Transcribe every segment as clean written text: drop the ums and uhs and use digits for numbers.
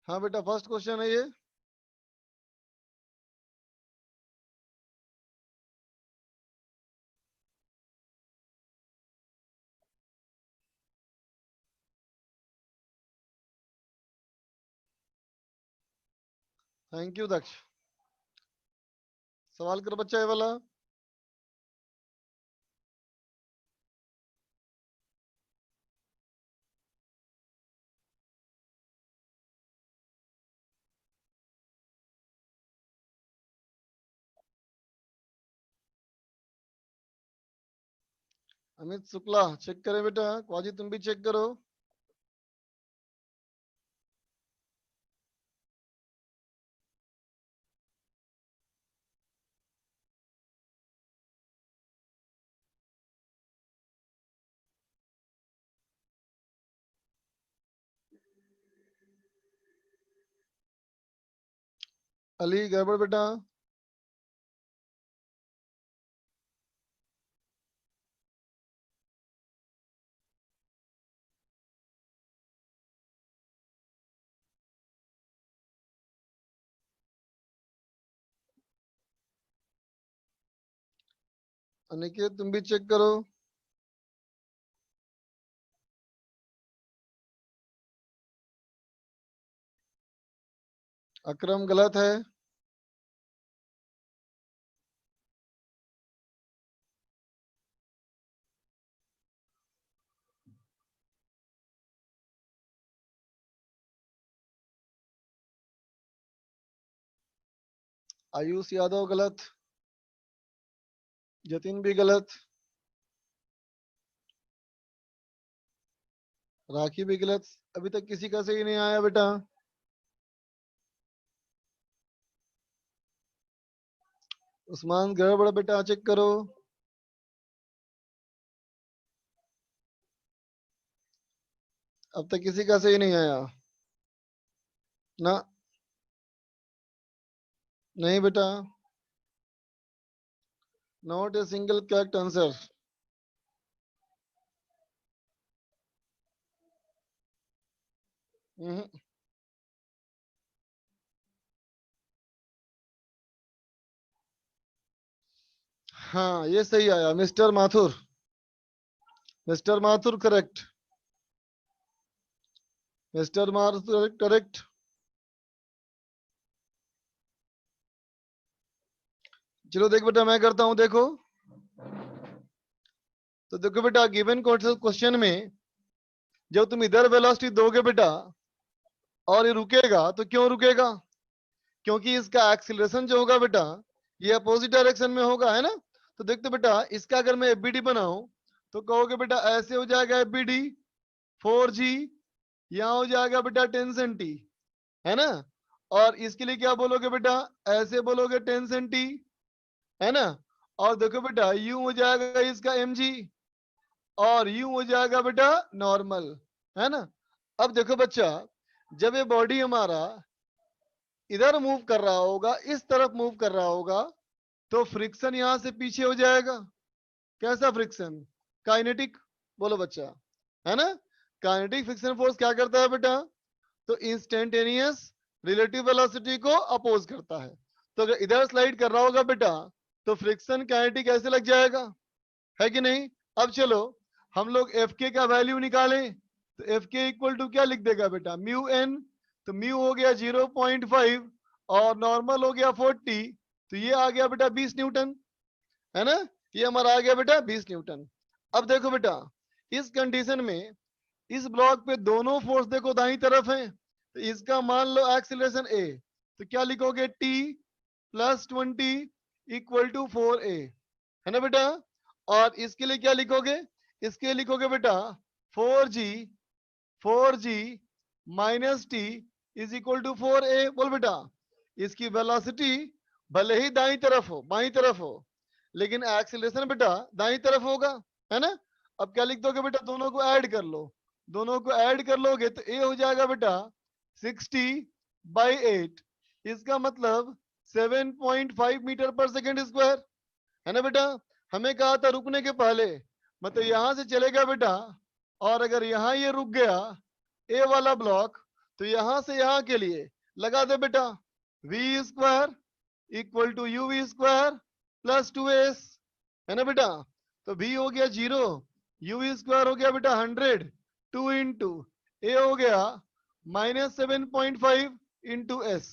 हाँ बेटा first question है ये। थैंक यू दक्ष। सवाल कर बच्चा ये वाला। अमित शुक्ला चेक करे बेटा, क्वाजी तुम भी चेक करो। अली गड़बड़ बेटा। अनिकेत तुम भी चेक करो। अकरम गलत है। आयुष यादव गलत। जतिन भी गलत। राखी भी गलत। अभी तक किसी का सही नहीं आया बेटा। उस्मान गड़बड़ बेटा चेक करो। अब तक किसी का सही नहीं आया ना। नहीं बेटा, not a single correct answer. हाँ ये सही आया mister Mathur. Mister Mathur correct. Mister Mathur correct. चलो देख बेटा मैं करता हूं देखो। तो देखो बेटा गिवन क्वेश्चन में जब तुम इधर वेलोसिटी दोगे बेटा और ये रुकेगा तो क्यों रुकेगा? क्योंकि इसका एक्सीलरेशन जो होगा बेटा ये अपोजिट डायरेक्शन में होगा, है ना। तो देखते बेटा इसका अगर मैं एफबीडी बनाऊं तो कहोगे बेटा ऐसे हो जाएगा एफबीडी 4g, यहाँ हो जाएगा बेटा 10 सेंटी, है ना। और इसके लिए क्या बोलोगे बेटा? ऐसे बोलोगे 10 सेंटी, है ना। और देखो बेटा यूं हो जाएगा इसका mg और यूं हो जाएगा बेटा नॉर्मल, है ना। अब देखो बच्चा जब ये बॉडी हमारा इधर मूव कर रहा होगा, इस तरफ मूव कर रहा होगा, तो फ्रिक्शन यहां से पीछे हो जाएगा। कैसा फ्रिक्शन? काइनेटिक। बोलो बच्चा, है ना। काइनेटिक फ्रिक्शन फोर्स क्या करता है बेटा? तो इंस्टेंटेनियस रिलेटिव वेलोसिटी को अपोज करता है। तो अगर इधर स्लाइड कर रहा होगा बेटा तो फ्रिक्शन काइनेटिक ऐसे लग जाएगा, है कि नहीं। अब चलो हम लोग एफ के का वैल्यू निकालें। तो एफ के इक्वल टू क्या लिख देगा बेटा? Mu N. तो म्यू हो गया 0.5 और नॉर्मल हो गया 40। तो ये आ गया बेटा 20 न्यूटन, है ना। ये हमारा आ गया बेटा 20 न्यूटन। अब देखो बेटा इस कंडीशन में इस ब्लॉक पे दोनों फोर्स देखो दाई तरफ है। तो इसका मान लो एक्सीलरेशन ए। तो क्या लिखोगे? T plus 20 equal to 4a, है ना बेटा। और इसके लिए क्या लिखोगे? इसके लिए लिखोगे बेटा 4g 4g minus T is equal to 4a। बोल बेटा इसकी वेलोसिटी भले ही दाई तरफ हो बाई तरफ हो लेकिन एक्सीलरेशन बेटा दाई तरफ होगा, है ना। अब क्या लिख दोगे बेटा? दोनों को ऐड कर लो। दोनों को ऐड कर लोगे तो ए हो जाएगा बेटा 60/8। इसका मतलब 7.5 मीटर पर सेकेंड स्क्वायर, है ना बेटा। हमें कहा था रुकने के पहले, मतलब यहां से चलेगा बेटा और अगर यहां ये रुक गया ए वाला ब्लॉक तो यहां से यहां के लिए लगा दे बेटा, v square equal to u v square plus 2s, है ना बेटा। तो v हो गया 0, यू वी स्क्वायर हो गया बेटा 100, 2 इंटू ए हो गया -7.5 इंटू एस,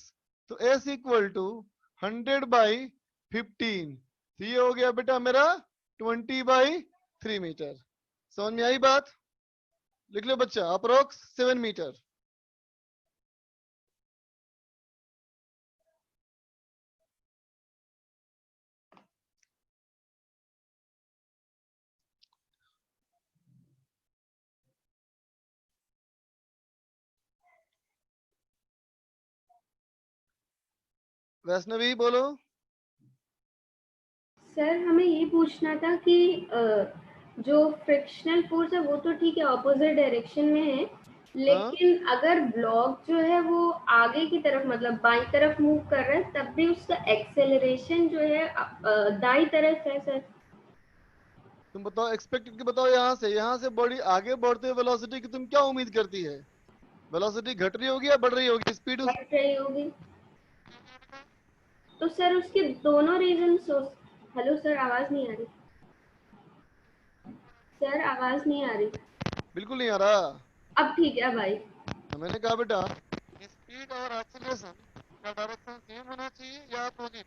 तो s इक्वल टू 100/15, तो ये हो गया बेटा मेरा 20/3 मीटर। समझ में आई बात? लिख लो बच्चा, अप्रोक्स 7 मीटर। वैष्णवी बोलो। सर हमें ये पूछना था कि जो फ्रिक्शनल फोर्स है वो तो ठीक है ऑपोजिट डायरेक्शन में है, लेकिन अगर ब्लॉक जो है वो आगे की तरफ मतलब बाई तरफ मूव कर रहा है तब भी उसका एक्सेलरेशन जो है दाई तरफ है सर। तुम बताओ, एक्सपेक्ट करके बताओ, यहाँ से बॉडी आगे बढ़ते हुए वेलोसिटी की तुम क्या उम्मीद करती है? वेलोसिटी घट रही होगी या बढ़ रही होगी? स्पीड उस घट रही होगी। तो सर उसके दोनों रीजन हो। हेलो सर आवाज नहीं आ रही। सर आवाज नहीं आ रही। बिल्कुल नहीं आ रहा। अब ठीक है अब आई। मैंने कहा बेटा, स्पीड और एक्सीलरेशन का डायरेक्शन सेम होना चाहिए या अपोजिट?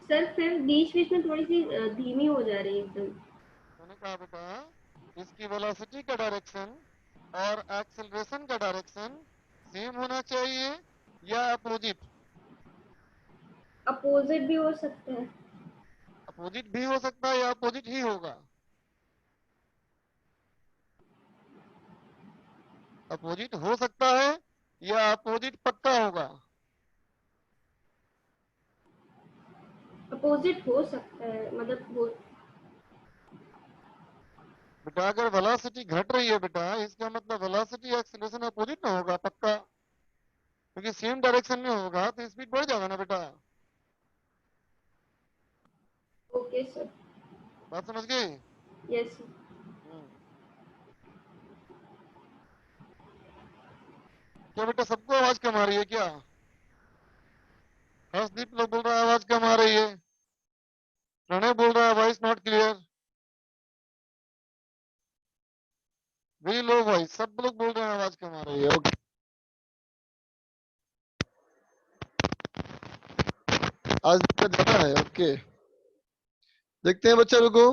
सर फिर बीच बीच में थोड़ी सी धीमी हो जा रही है एकदम। मैंने कहा बेटा, इसकी वेलोसिटी का डायरेक्शन और एक्सेलरेशन का डायरेक्शन सेम होना चाहिए या अपोजिट? अपोजिट भी हो सकता है। अपोजिट भी हो सकता है या अपोजिट ही होगा? अपोजिट हो सकता है या अपोजिट पक्का होगा? अपोजिट हो सकता है मतलब वो। बेटा अगर वेलोसिटी घट रही है बेटा, इसका मतलब वेलोसिटी एक्सेलरेशन अपोजिट ना होगा पक्का, क्योंकि सेम डायरेक्शन में होगा तो स्पीड बढ़ जाएगा ना बेटा। Okay sir. बात समझ गई? Yes sir. हम्म। क्या बेटा सबको आवाज कम आ रही है क्या? हर्षदीप लोग बोल रहा है आवाज कम आ रही है, प्रणय बोल रहा है voice not clear, very low voice, सब लोग बोल रहे हैं आवाज कम आ रही है। ओके, आज दिक्कत ज्यादा है। ओके, देखते हैं बच्चा, रुको।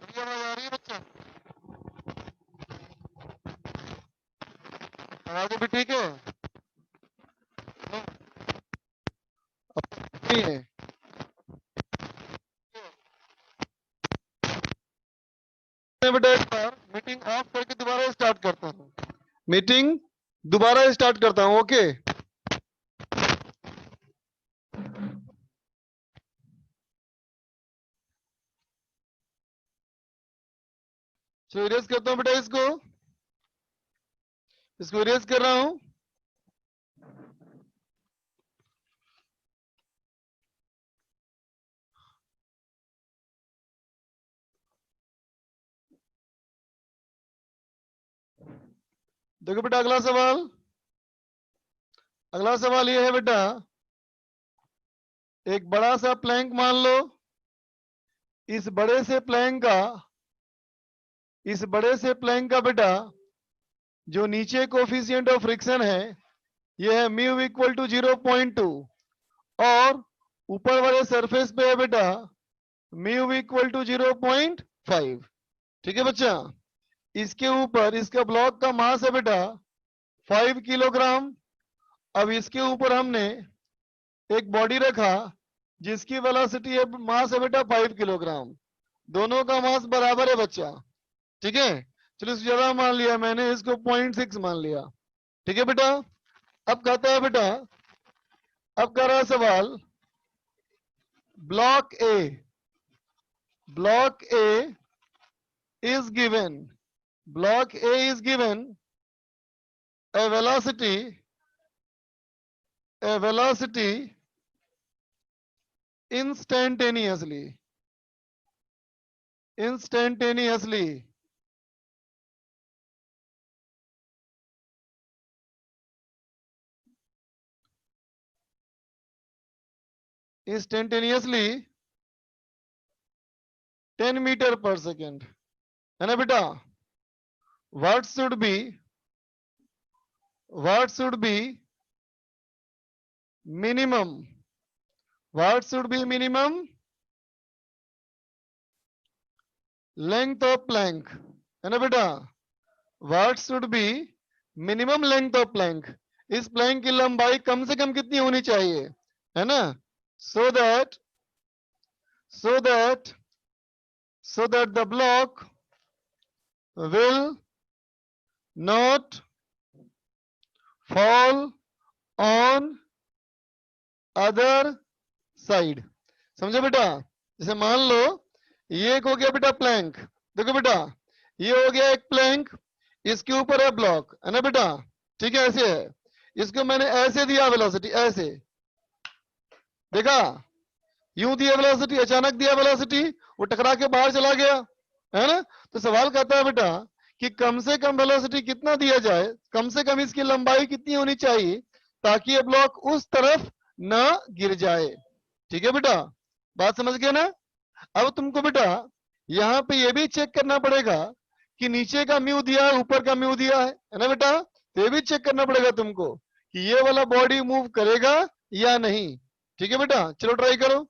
मेरी आवाज आ रही है बच्चा? आवाज भी ठीक है? नहीं है? मैं बेटा एक बार मीटिंग ऑफ करके दोबारा स्टार्ट करता हूँ, मीटिंग दोबारा स्टार्ट करता हूँ। ओके, चलो इरेज करता हूँ बेटा, इसको इरेज कर रहा हूँ। देखो बेटा अगला सवाल, अगला सवाल ये है बेटा, एक बड़ा सा प्लैंक मान लो, इस बड़े से प्लैंक का, इस बड़े से प्लैंक का बेटा जो नीचे कोफिशिएंट ऑफ फ्रिक्शन है ये है म्यू इक्वल टू 0.2 और ऊपर वाले सरफेस पे है बेटा म्यू इक्वल टू 0.5। ठीक है बच्चा, इसके ऊपर इसका ब्लॉक का मास है बेटा 5 किलोग्राम। अब इसके ऊपर हमने एक बॉडी रखा जिसकी वेलोसिटी है, मास है बेटा 5 किलोग्राम, दोनों का मास बराबर है बच्चा। ठीक है, चलो इससे ज्यादा मान लिया मैंने, इसको 0.6 मान लिया। ठीक है बेटा, अब कहता है बेटा, अब कह रहा है सवाल, block A, block A is given, block A is given a velocity instantaneously, instantaneously, instantaneously 10 meter per second, है ना बेटा। what should be minimum, what should be minimum length of plank, है ना बेटा। what should be minimum length of plank, इस Planck की लंबाई कम से कम कितनी होनी चाहिए, है ना। so that the block will not fall on other side। समझो बेटा, जैसे मान लो ये एक हो गया बेटा प्लैंक, देखो बेटा ये हो गया एक प्लैंक, इसके ऊपर है ब्लॉक, है ना बेटा। ठीक है, ऐसे है, इसको मैंने ऐसे दिया वेलोसिटी, ऐसे देखा, यूं दिया वेलोसिटी, अचानक दिया वेलोसिटी, वो टकरा के बाहर चला गया, है ना। तो सवाल कहता है बेटा कि कम से कम वेलोसिटी कितना दिया जाए, कम से कम इसकी लंबाई कितनी होनी चाहिए ताकि ये ब्लॉक उस तरफ ना गिर जाए। ठीक है बेटा, बात समझ गए ना। अब तुमको बेटा यहाँ पे ये भी चेक करना पड़ेगा कि नीचे का म्यू दिया है, ऊपर का म्यू दिया है ना बेटा। तो ये भी चेक करना पड़ेगा तुमको कि ये वाला बॉडी मूव करेगा या नहीं। ठीक है बेटा, चलो ट्राई करो।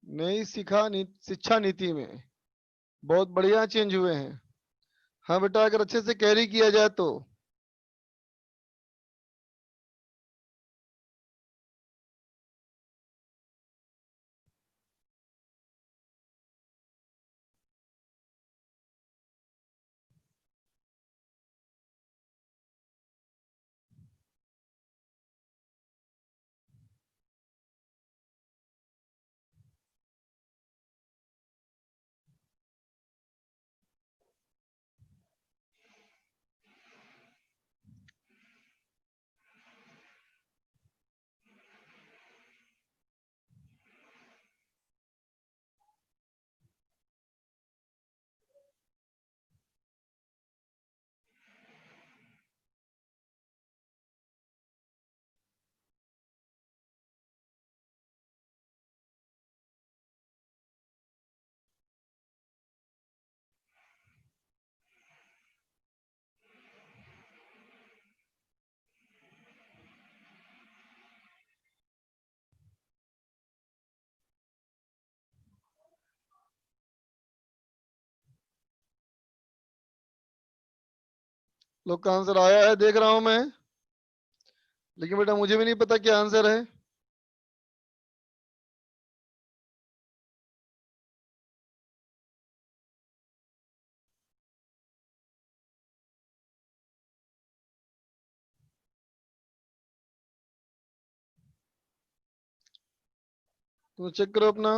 नई शिक्षा नीति में बहुत बढ़िया चेंज हुए हैं। हाँ बेटा, अगर अच्छे से कैरी किया जाए तो। लोग का आंसर आया है देख रहा हूं मैं, लेकिन बेटा मुझे भी नहीं पता क्या आंसर है। तो चेक करो अपना।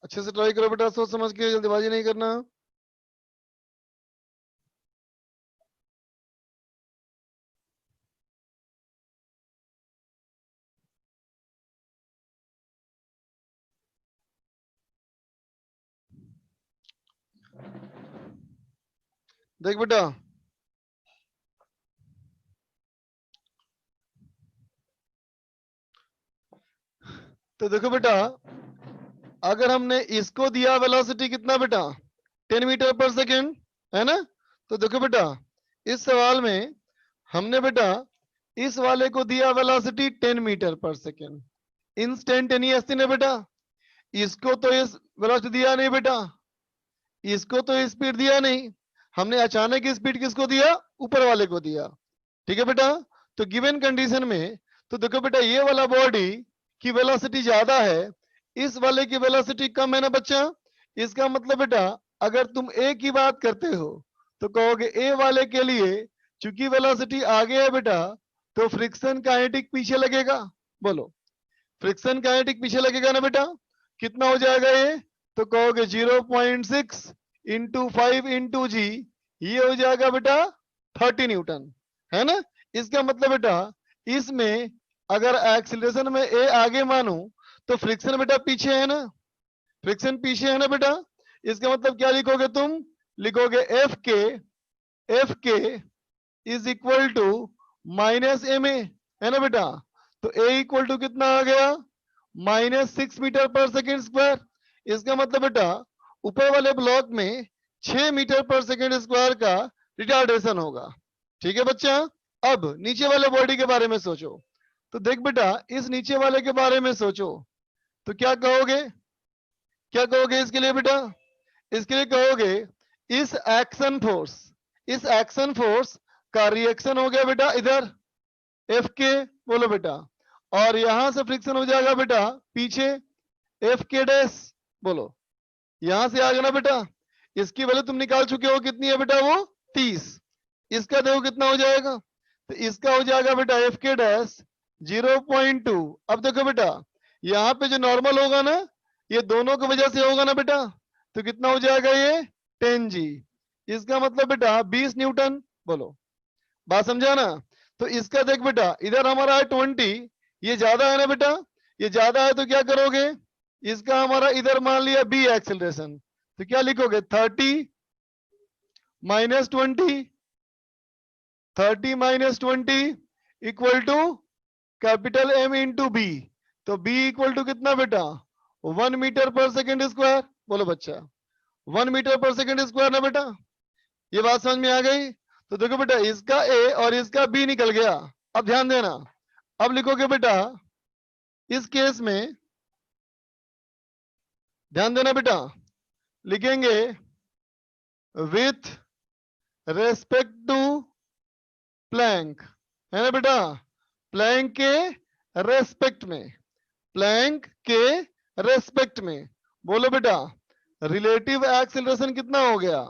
अच्छे से ट्राई करो बेटा, सोच समझ के, जल्दबाजी नहीं करना। देख बेटा, तो देखो बेटा, अगर हमने इसको दिया वेलोसिटी कितना बेटा, 10 मीटर पर सेकेंड, है ना। तो देखो बेटा, इस सवाल में हमने बेटा इस वाले को दिया वेलोसिटी 10 मीटर पर सेकेंड, इंस्टेंटेनियस ने बेटा। इसको तो इस वेलोसिटी दिया नहीं बेटा, इसको तो स्पीड दिया नहीं, हमने अचानक स्पीड किसको दिया, ऊपर वाले को दिया। ठीक है बेटा। तो गिवन कंडीशन में तो देखो बेटा, ये वाला बॉडी की वेलोसिटी ज्यादा है, इस वाले की वेलोसिटी कम है ना बच्चा। इसका मतलब बेटा, अगर तुम ए की बात करते हो तो कहोगे ए वाले के लिए चूंकि वेलोसिटी आगे है बेटा, तो फ्रिक्शन काइनेटिक पीछे लगेगा। बोलो, फ्रिक्शन काइनेटिक पीछे लगेगा ना बेटा। कितना हो जाएगा ये, तो कहोगे 0.6 इंटू 5 इंटू जी, ये हो जाएगा बेटा 30 न्यूटन, है ना। इसका मतलब बेटा, इसमें अगर एक्सीलरेशन में ए आगे मानू तो फ्रिक्शन बेटा पीछे है ना, फ्रिक्शन पीछे है ना बेटा। इसका मतलब क्या लिखोगे तुम, लिखोगे एफ के is equal to minus M A, है ना बेटा। तो ए इक्वल टू कितना आ गया, -6 मीटर पर सेकेंड स्क्वायर। इसका मतलब बेटा, ऊपर वाले ब्लॉक में 6 मीटर पर सेकेंड स्क्वायर का रिटार्डेशन होगा। ठीक है बच्चा। अब नीचे वाले बॉडी के बारे में सोचो। तो देख बेटा, इस नीचे वाले के बारे में सोचो, तो क्या कहोगे, क्या कहोगे इसके लिए बेटा, इसके लिए कहोगे इस एक्शन फोर्स, इस एक्शन फोर्स का रिएक्शन हो गया बेटा इधर एफ के, बोलो बेटा, और यहां से फ्रिक्शन हो जाएगा बेटा पीछे एफ के डैश, बोलो, यहां से आ गया ना बेटा। इसकी वैल्यू तुम निकाल चुके हो, कितनी है बेटा वो 30। इसका देखो कितना हो जाएगा, तो इसका हो जाएगा बेटा एफ के डैश 0.2। अब देखो बेटा, यहाँ पे जो नॉर्मल होगा ना, ये दोनों की वजह से होगा ना बेटा, तो कितना हो जाएगा ये 10 जी। इसका मतलब बेटा 20 न्यूटन, बोलो, बात समझा ना। तो इसका देख बेटा, इधर हमारा है 20, ये ज्यादा है ना बेटा, ये ज्यादा है तो क्या करोगे, इसका हमारा इधर मान लिया बी एक्सेलरेशन, तो क्या लिखोगे 30 minus 20, 30 minus 20 equal to capital M into B. तो बी इक्वल टू कितना बेटा, 1 मीटर पर सेकेंड स्क्वायर, बोलो बच्चा, 1 मीटर पर सेकेंड स्क्वायर ना बेटा। ये बात समझ में आ गई। तो देखो बेटा, इसका ए और इसका बी निकल गया। अब ध्यान देना, अब लिखोगे बेटा इस केस में, ध्यान देना बेटा, लिखेंगे विथ रेस्पेक्ट टू प्लैंक, है ना बेटा, प्लैंक के रेस्पेक्ट में। प्लैंक के रेस्पेक्ट में। बोलो बेटा रिलेटिव एक्सीलरेशन कितना हो गया?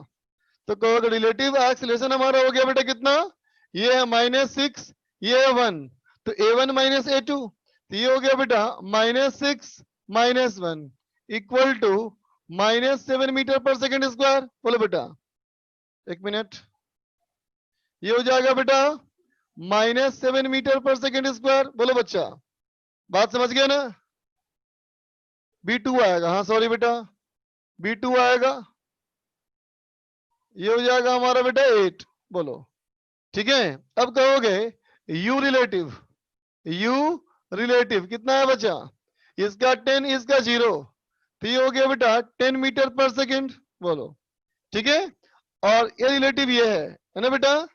तो कहोगे रिलेटिव एक्सीलरेशन हमारा हो गया बेटा कितना? ये है -6, ये है 1, तो a1 माइनस a2, तो ये हो गया बेटा -6 - 1 इक्वल टू -7 मीटर पर सेकेंड स्क्वायर। बोलो बेटा, एक मिनट, ये हो जाएगा बेटा -7 मीटर पर सेकेंड स्क्वायर। बोलो बच्चा, बात समझ गया ना? B2 आएगा, हाँ सॉरी बेटा B2 आएगा, ये हो जाएगा हमारा बेटा 8। बोलो ठीक है। अब कहोगे u रिलेटिव कितना है बच्चा? इसका 10, इसका 0, तो ये हो गया बेटा 10 मीटर पर सेकेंड। बोलो ठीक है। और ये रिलेटिव ये है ना बेटा?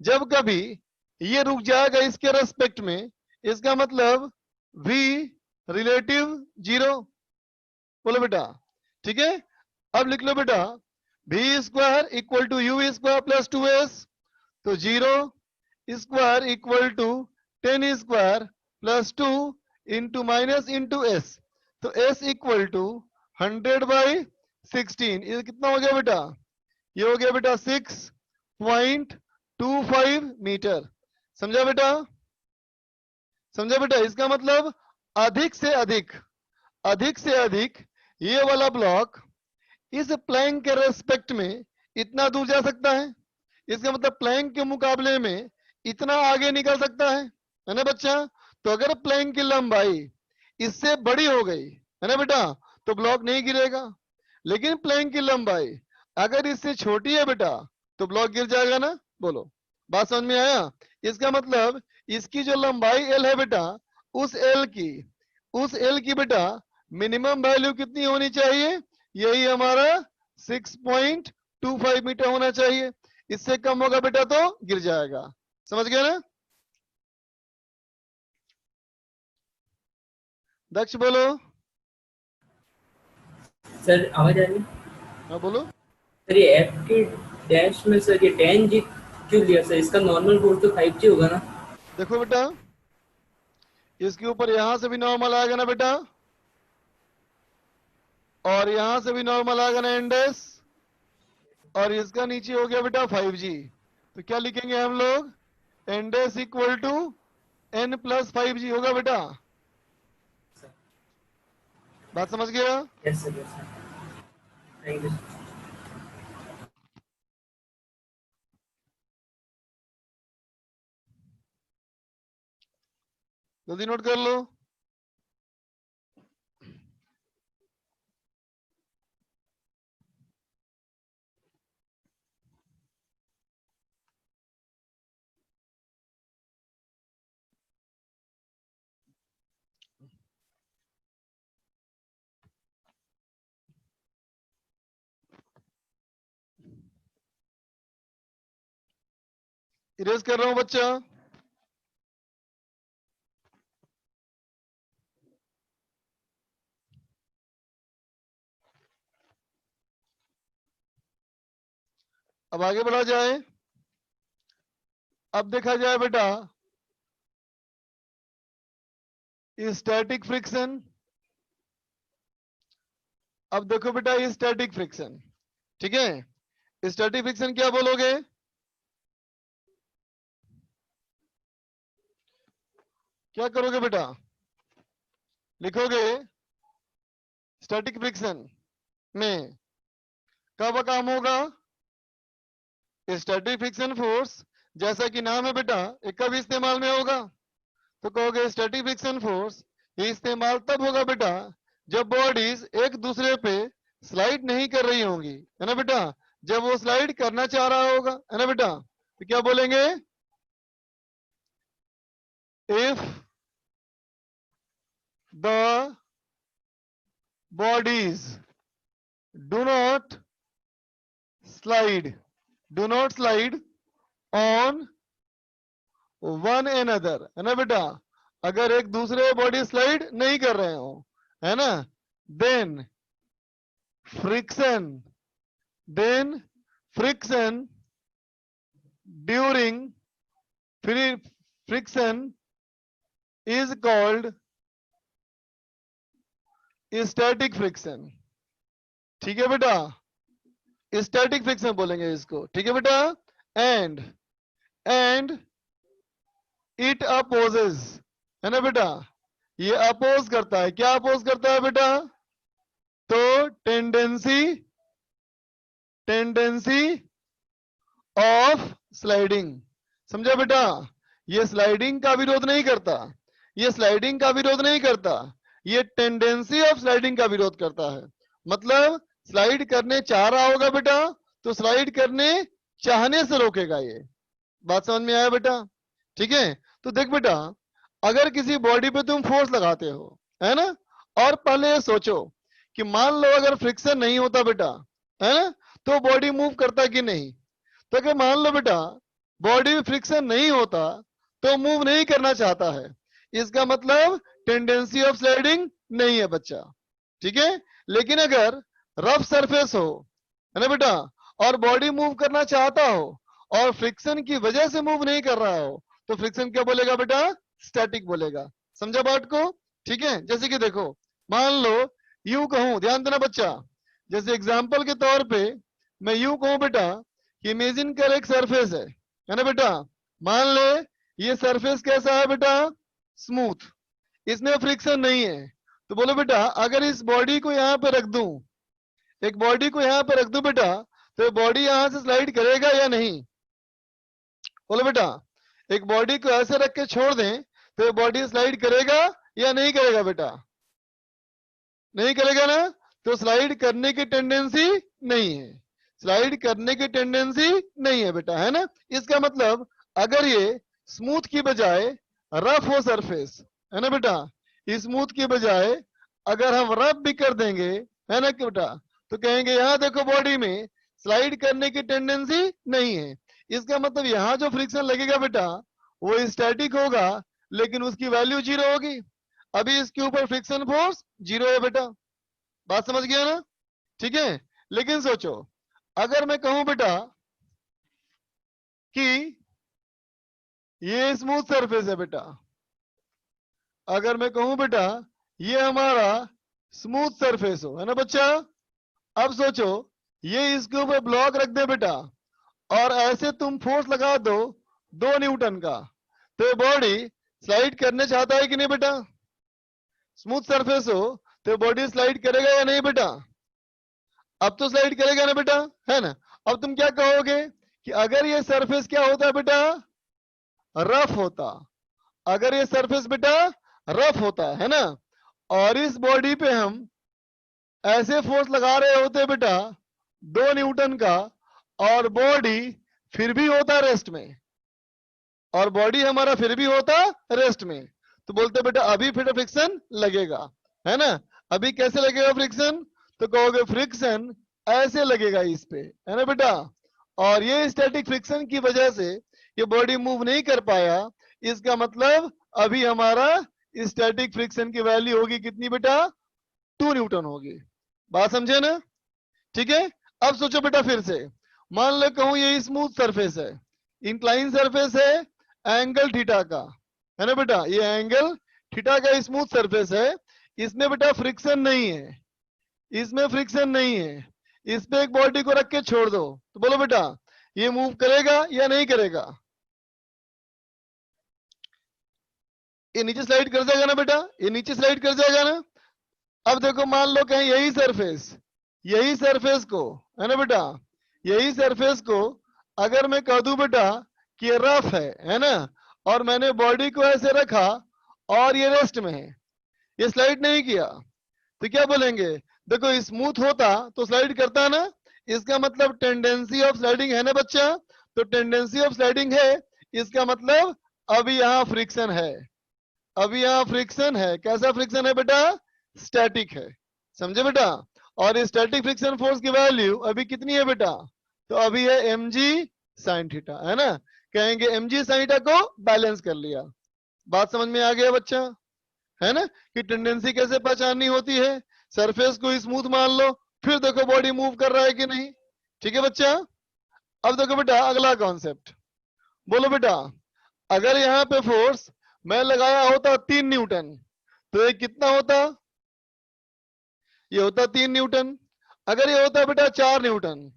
जब कभी ये रुक जाएगा इसके रेस्पेक्ट में, इसका मतलब v रिलेटिव 0। बोलो बेटा ठीक है। अब लिख लो बेटा v square equal to u square plus 2s, तो 0 square equal to 10 square plus 2 into minus into s, तो s इक्वल टू 100/16। ये कितना हो गया बेटा? ये हो गया बेटा 6.25 मीटर। समझा बेटा? समझा बेटा? इसका मतलब अधिक से अधिक ये वाला ब्लॉक इस प्लैंक के रेस्पेक्ट में इतना दूर जा सकता है। इसका मतलब प्लैंक के मुकाबले में इतना आगे निकल सकता है ना बच्चा? तो अगर प्लैंक की लंबाई इससे बड़ी हो गई है ना बेटा, तो ब्लॉक नहीं गिरेगा। लेकिन प्लैंक की लंबाई अगर इससे छोटी है बेटा, तो ब्लॉक गिर जाएगा ना। बोलो, बात समझ में आया? इसका मतलब इसकी जो लंबाई L है बेटा, उस L की बेटा मिनिमम वैल्यू कितनी होनी चाहिए? यही हमारा 6.25 मीटर होना चाहिए। इससे कम होगा बेटा तो गिर जाएगा। समझ गए ना? दक्ष बोलो। सर आवाज आ रही है? हाँ बोलो। सर ये एफ के डैश में सर ये 10G क्यों लिया सर? इसका नॉर्मल कोड तो 5G होगा ना? देखो बेटा, इसके ऊपर यहां से भी नॉर्मल आएगा ना बेटा, और यहां से भी नॉर्मल आएगा ना एंडेस, और इसका नीचे हो गया बेटा 5G। तो क्या लिखेंगे हम लोग? एंडेस equal to n plus 5G होगा बेटा। बात समझ गया? Yes sir, yes sir, thank you. जल्दी नोट कर लो। इरेज कर रहा हूं बच्चा। अब आगे बढ़ा जाए। अब देखा जाए बेटा स्टैटिक फ्रिक्शन। अब देखो बेटा स्टैटिक फ्रिक्शन, ठीक है। स्टैटिक फ्रिक्शन क्या बोलोगे? क्या करोगे बेटा? लिखोगे स्टैटिक फ्रिक्शन में कब काम होगा? स्टैटिक फ्रिक्शन फोर्स जैसा कि नाम है बेटा, ये कब इस्तेमाल में होगा? तो कहोगे स्टैटिक फ्रिक्शन फोर्स ये इस्तेमाल तब होगा बेटा जब बॉडीज एक दूसरे पे स्लाइड नहीं कर रही होंगी, है ना बेटा? जब वो स्लाइड करना चाह रहा होगा, है ना बेटा? तो क्या बोलेंगे? If the bodies do not slide on one another, है ना बेटा? अगर एक दूसरे बॉडी स्लाइड नहीं कर रहे हो, है ना, then friction during friction is called static friction, ठीक है बेटा, स्टैटिक फ्रिक्शन बोलेंगे इसको, ठीक है बेटा। एंड इट अपोजेस, है ना बेटा, ये अपोज करता है, क्या अपोज करता है बेटा, तो टेंडेंसी ऑफ स्लाइडिंग, समझा बेटा, ये स्लाइडिंग का विरोध नहीं करता, ये स्लाइडिंग का विरोध नहीं करता, ये टेंडेंसी ऑफ स्लाइडिंग का विरोध करता है। मतलब स्लाइड करने चाह रहा होगा बेटा तो स्लाइड करने चाहने से रोकेगा ये, बात समझ में आया बेटा, ठीक है। तो देख बेटा, अगर किसी बॉडी पे तुम फोर्स लगाते हो, है ना, और पहले ये सोचो कि मान लो अगर फ्रिक्शन नहीं होता बेटा, है ना, तो बॉडी मूव करता कि नहीं, तो अगर मान लो बेटा बॉडी में फ्रिक्शन नहीं होता तो मूव नहीं करना चाहता है, इसका मतलब टेंडेंसी ऑफ स्लाइडिंग नहीं है बच्चा, ठीक है। लेकिन अगर रफ सरफेस हो, है ना बेटा, और बॉडी मूव करना चाहता हो और फ्रिक्शन की वजह से मूव नहीं कर रहा हो, तो फ्रिक्शन क्या बोलेगा बेटा, स्टैटिक बोलेगा, समझा बात को, ठीक है। जैसे कि देखो, मान लो यूं कहूं, ध्यान देना बच्चा, जैसे एग्जांपल के तौर पे मैं यूं कहूं बेटा कि इमेजिन कर एक सरफेस है ना बेटा, मान ले ये सरफेस कैसा है बेटा, स्मूथ, इसमें फ्रिक्शन नहीं है, तो बोलो बेटा अगर इस बॉडी को यहाँ पे रख दूं, एक बॉडी को यहाँ पे रख दूं बेटा, तो बॉडी यहां से स्लाइड करेगा या नहीं, बोलो बेटा, एक बॉडी को ऐसे रख के छोड़ दें तो बॉडी स्लाइड करेगा या नहीं करेगा बेटा, नहीं करेगा ना, तो स्लाइड करने की टेंडेंसी नहीं है, स्लाइड करने की टेंडेंसी नहीं है बेटा, है ना। इसका मतलब अगर ये स्मूथ की बजाय रफ हो सरफेस, है ना बेटा, स्मूथ की बजाय अगर हम रफ भी कर देंगे, है ना कि बेटा, तो कहेंगे यहां देखो बॉडी में स्लाइड करने की टेंडेंसी नहीं है, इसका मतलब यहां जो फ्रिक्शन लगेगा बेटा वो स्टैटिक होगा, लेकिन उसकी वैल्यू 0 होगी, अभी इसके ऊपर फ्रिक्शन फोर्स 0 है बेटा, बात समझ गया ना, ठीक है। लेकिन सोचो अगर मैं कहूं बेटा कि ये स्मूथ सरफेस है बेटा, अगर मैं कहूं बेटा ये हमारा स्मूथ सरफेस हो, है ना बच्चा, अब सोचो ये इसके ऊपर ब्लॉक रख दे बेटा और ऐसे तुम फोर्स लगा दो 2 न्यूटन का, तो ये बॉडी स्लाइड करने चाहता है कि नहीं बेटा, स्मूथ सरफेस हो तो बॉडी स्लाइड करेगा या नहीं बेटा, अब तो स्लाइड करेगा ना बेटा, है ना। अब तुम क्या कहोगे कि अगर ये सरफेस क्या होता है बेटा, रफ होता, अगर ये सरफेस बेटा रफ होता है ना, और इस बॉडी पे हम ऐसे फोर्स लगा रहे होते बेटा 2 न्यूटन का, और बॉडी फिर भी होता रेस्ट में, और बॉडी हमारा फिर भी होता रेस्ट में, तो बोलते बेटा अभी फिर फ्रिक्शन लगेगा, है ना, अभी कैसे लगेगा फ्रिक्शन, तो कहोगे फ्रिक्शन ऐसे लगेगा इस पे, है ना बेटा, और ये स्टैटिक फ्रिक्शन की वजह से ये बॉडी मूव नहीं कर पाया, इसका मतलब अभी हमारा स्टैटिक फ्रिक्शन की वैल्यू होगी कितनी बेटा, 2 न्यूटन होगी, बात समझे ना, ठीक है। अब सोचो बेटा फिर से, मान लो कहूं ये स्मूथ सरफेस है, इंक्लाइन सरफेस है एंगल थीटा का, है ना बेटा, ये एंगल थीटा का स्मूथ सरफेस है, इसमें बेटा फ्रिक्शन नहीं है, इसमें फ्रिक्शन नहीं है, इस पे एक बॉडी को रख के छोड़ दो, तो बोलो बेटा ये मूव करेगा या नहीं करेगा, ये नीचे स्लाइड कर जाएगा ना बेटा, ये नीचे स्लाइड कर जाएगा ना। अब देखो मान लो कहीं यही सरफेस को, है ना बेटा, यही सरफेस को अगर मैं कह दूं बेटा कि ये रफ है ना, और मैंने बॉडी को ऐसे रखा और ये रेस्ट में है, ये स्लाइड नहीं किया, तो क्या बोलेंगे, देखो स्मूथ होता तो स्लाइड करता ना, इसका मतलब टेंडेंसी ऑफ स्लाइडिंग है ना बच्चा, तो टेंडेंसी ऑफ स्लाइडिंग है, इसका मतलब अभी यहाँ फ्रिक्शन है, अभी यहाँ फ्रिक्शन है, कैसा फ्रिक्शन है बेटा, स्टैटिक है, समझे बेटा, और स्टैटिक फ्रिक्शन फोर्स की वैल्यू अभी कितनी है बेटा, तो अभी है mg sin थीटा, है ना, कहेंगे mg sin थीटा को बैलेंस कर लिया, बात समझ में आ गया बच्चा, है ना, कि टेंडेंसी कैसे पहचाननी होती है, सरफेस को स्मूथ मान लो, फिर देखो बॉडी मूव कर रहा है कि नहीं, ठीक है बच्चा। अब देखो बेटा अगला कॉन्सेप्ट, बोलो बेटा अगर यहाँ पे फोर्स मैं लगाया होता 3 न्यूटन, तो ये कितना होता, ये होता 3 न्यूटन। अगर ये होता बेटा 4 न्यूटन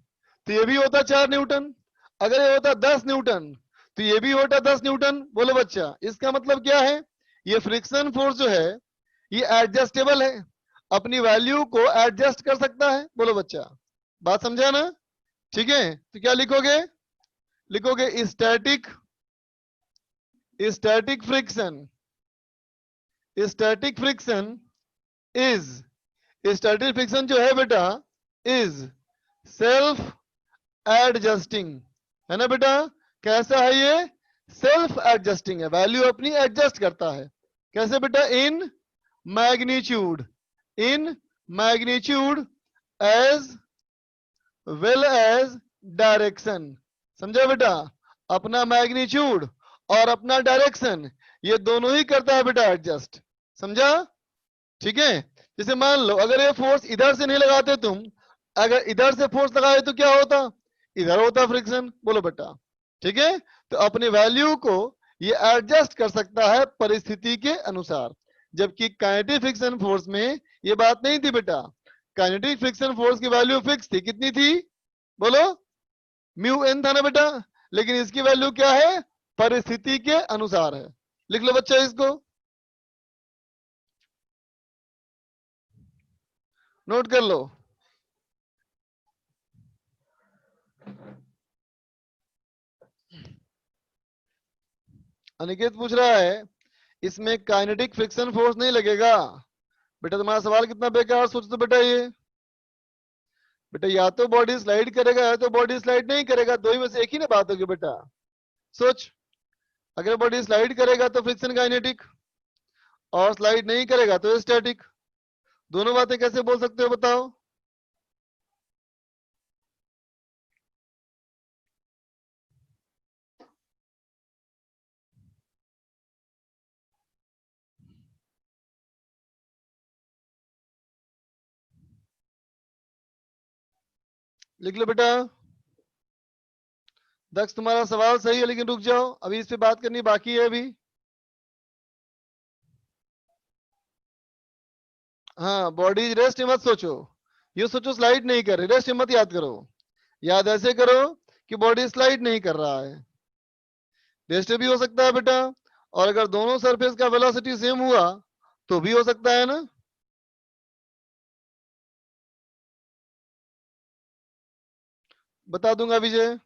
तो ये भी होता 4 न्यूटन। अगर ये होता 10 न्यूटन तो ये भी होता 10 न्यूटन। बोलो बच्चा, इसका मतलब क्या है? ये फ्रिक्शन फोर्स जो है ये एडजस्टेबल है, अपनी वैल्यू को एडजस्ट कर सकता है। बोलो बच्चा, बात समझा ना? ठीक है, तो क्या लिखोगे? लिखोगे static, static friction, static friction is, static friction जो है बेटा इज सेल्फ एडजस्टिंग, है ना बेटा? कैसा है ये? सेल्फ एडजस्टिंग है, वैल्यू अपनी एडजस्ट करता है। कैसे बेटा? In magnitude, in magnitude as well as direction. समझा बेटा? अपना मैग्नीट्यूड और अपना डायरेक्शन ये दोनों ही करता है बेटा एडजस्ट। समझा? ठीक है, जैसे मान लो अगर ये फोर्स इधर से नहीं लगाते तुम, अगर इधर से फोर्स लगाए तो क्या होता? इधर होता फ्रिक्शन। बोलो बेटा, ठीक है? तो अपनी वैल्यू को ये एडजस्ट कर सकता है परिस्थिति के अनुसार, जबकि काइनेटिक फ्रिक्शन फोर्स में ये बात नहीं थी बेटा। काइनेटिक फ्रिक्शन फोर्स की वैल्यू फिक्स थी, कितनी थी? बोलो, म्यू एन था ना बेटा। लेकिन इसकी वैल्यू क्या है? परिस्थिति के अनुसार है। लिख लो बच्चा इसको, नोट कर लो। अनिकेत पूछ रहा है इसमें काइनेटिक फ्रिक्शन फोर्स नहीं लगेगा। बेटा तुम्हारा सवाल कितना बेकार सोच, तो बेटा ये बेटा या तो बॉडी स्लाइड करेगा या तो बॉडी स्लाइड नहीं करेगा, दो ही में से एक ही ना बात होगी बेटा। सोच, अगर बॉडी स्लाइड करेगा तो फ्रिक्शन काइनेटिक, और स्लाइड नहीं करेगा तो स्टैटिक। दोनों बातें कैसे बोल सकते हो बताओ? लिख लो बेटा। दक्ष तुम्हारा सवाल सही है, लेकिन रुक जाओ, अभी इस पे बात करनी बाकी है अभी। हाँ, बॉडी रेस्ट मत सोचो, ये सोचो स्लाइड नहीं कर रही, रेस्ट मत याद करो। याद ऐसे करो कि बॉडी स्लाइड नहीं कर रहा है, रेस्ट भी हो सकता है बेटा। और अगर दोनों सरफेस का वेलोसिटी सेम हुआ तो भी हो सकता है ना। बता दूंगा विजय।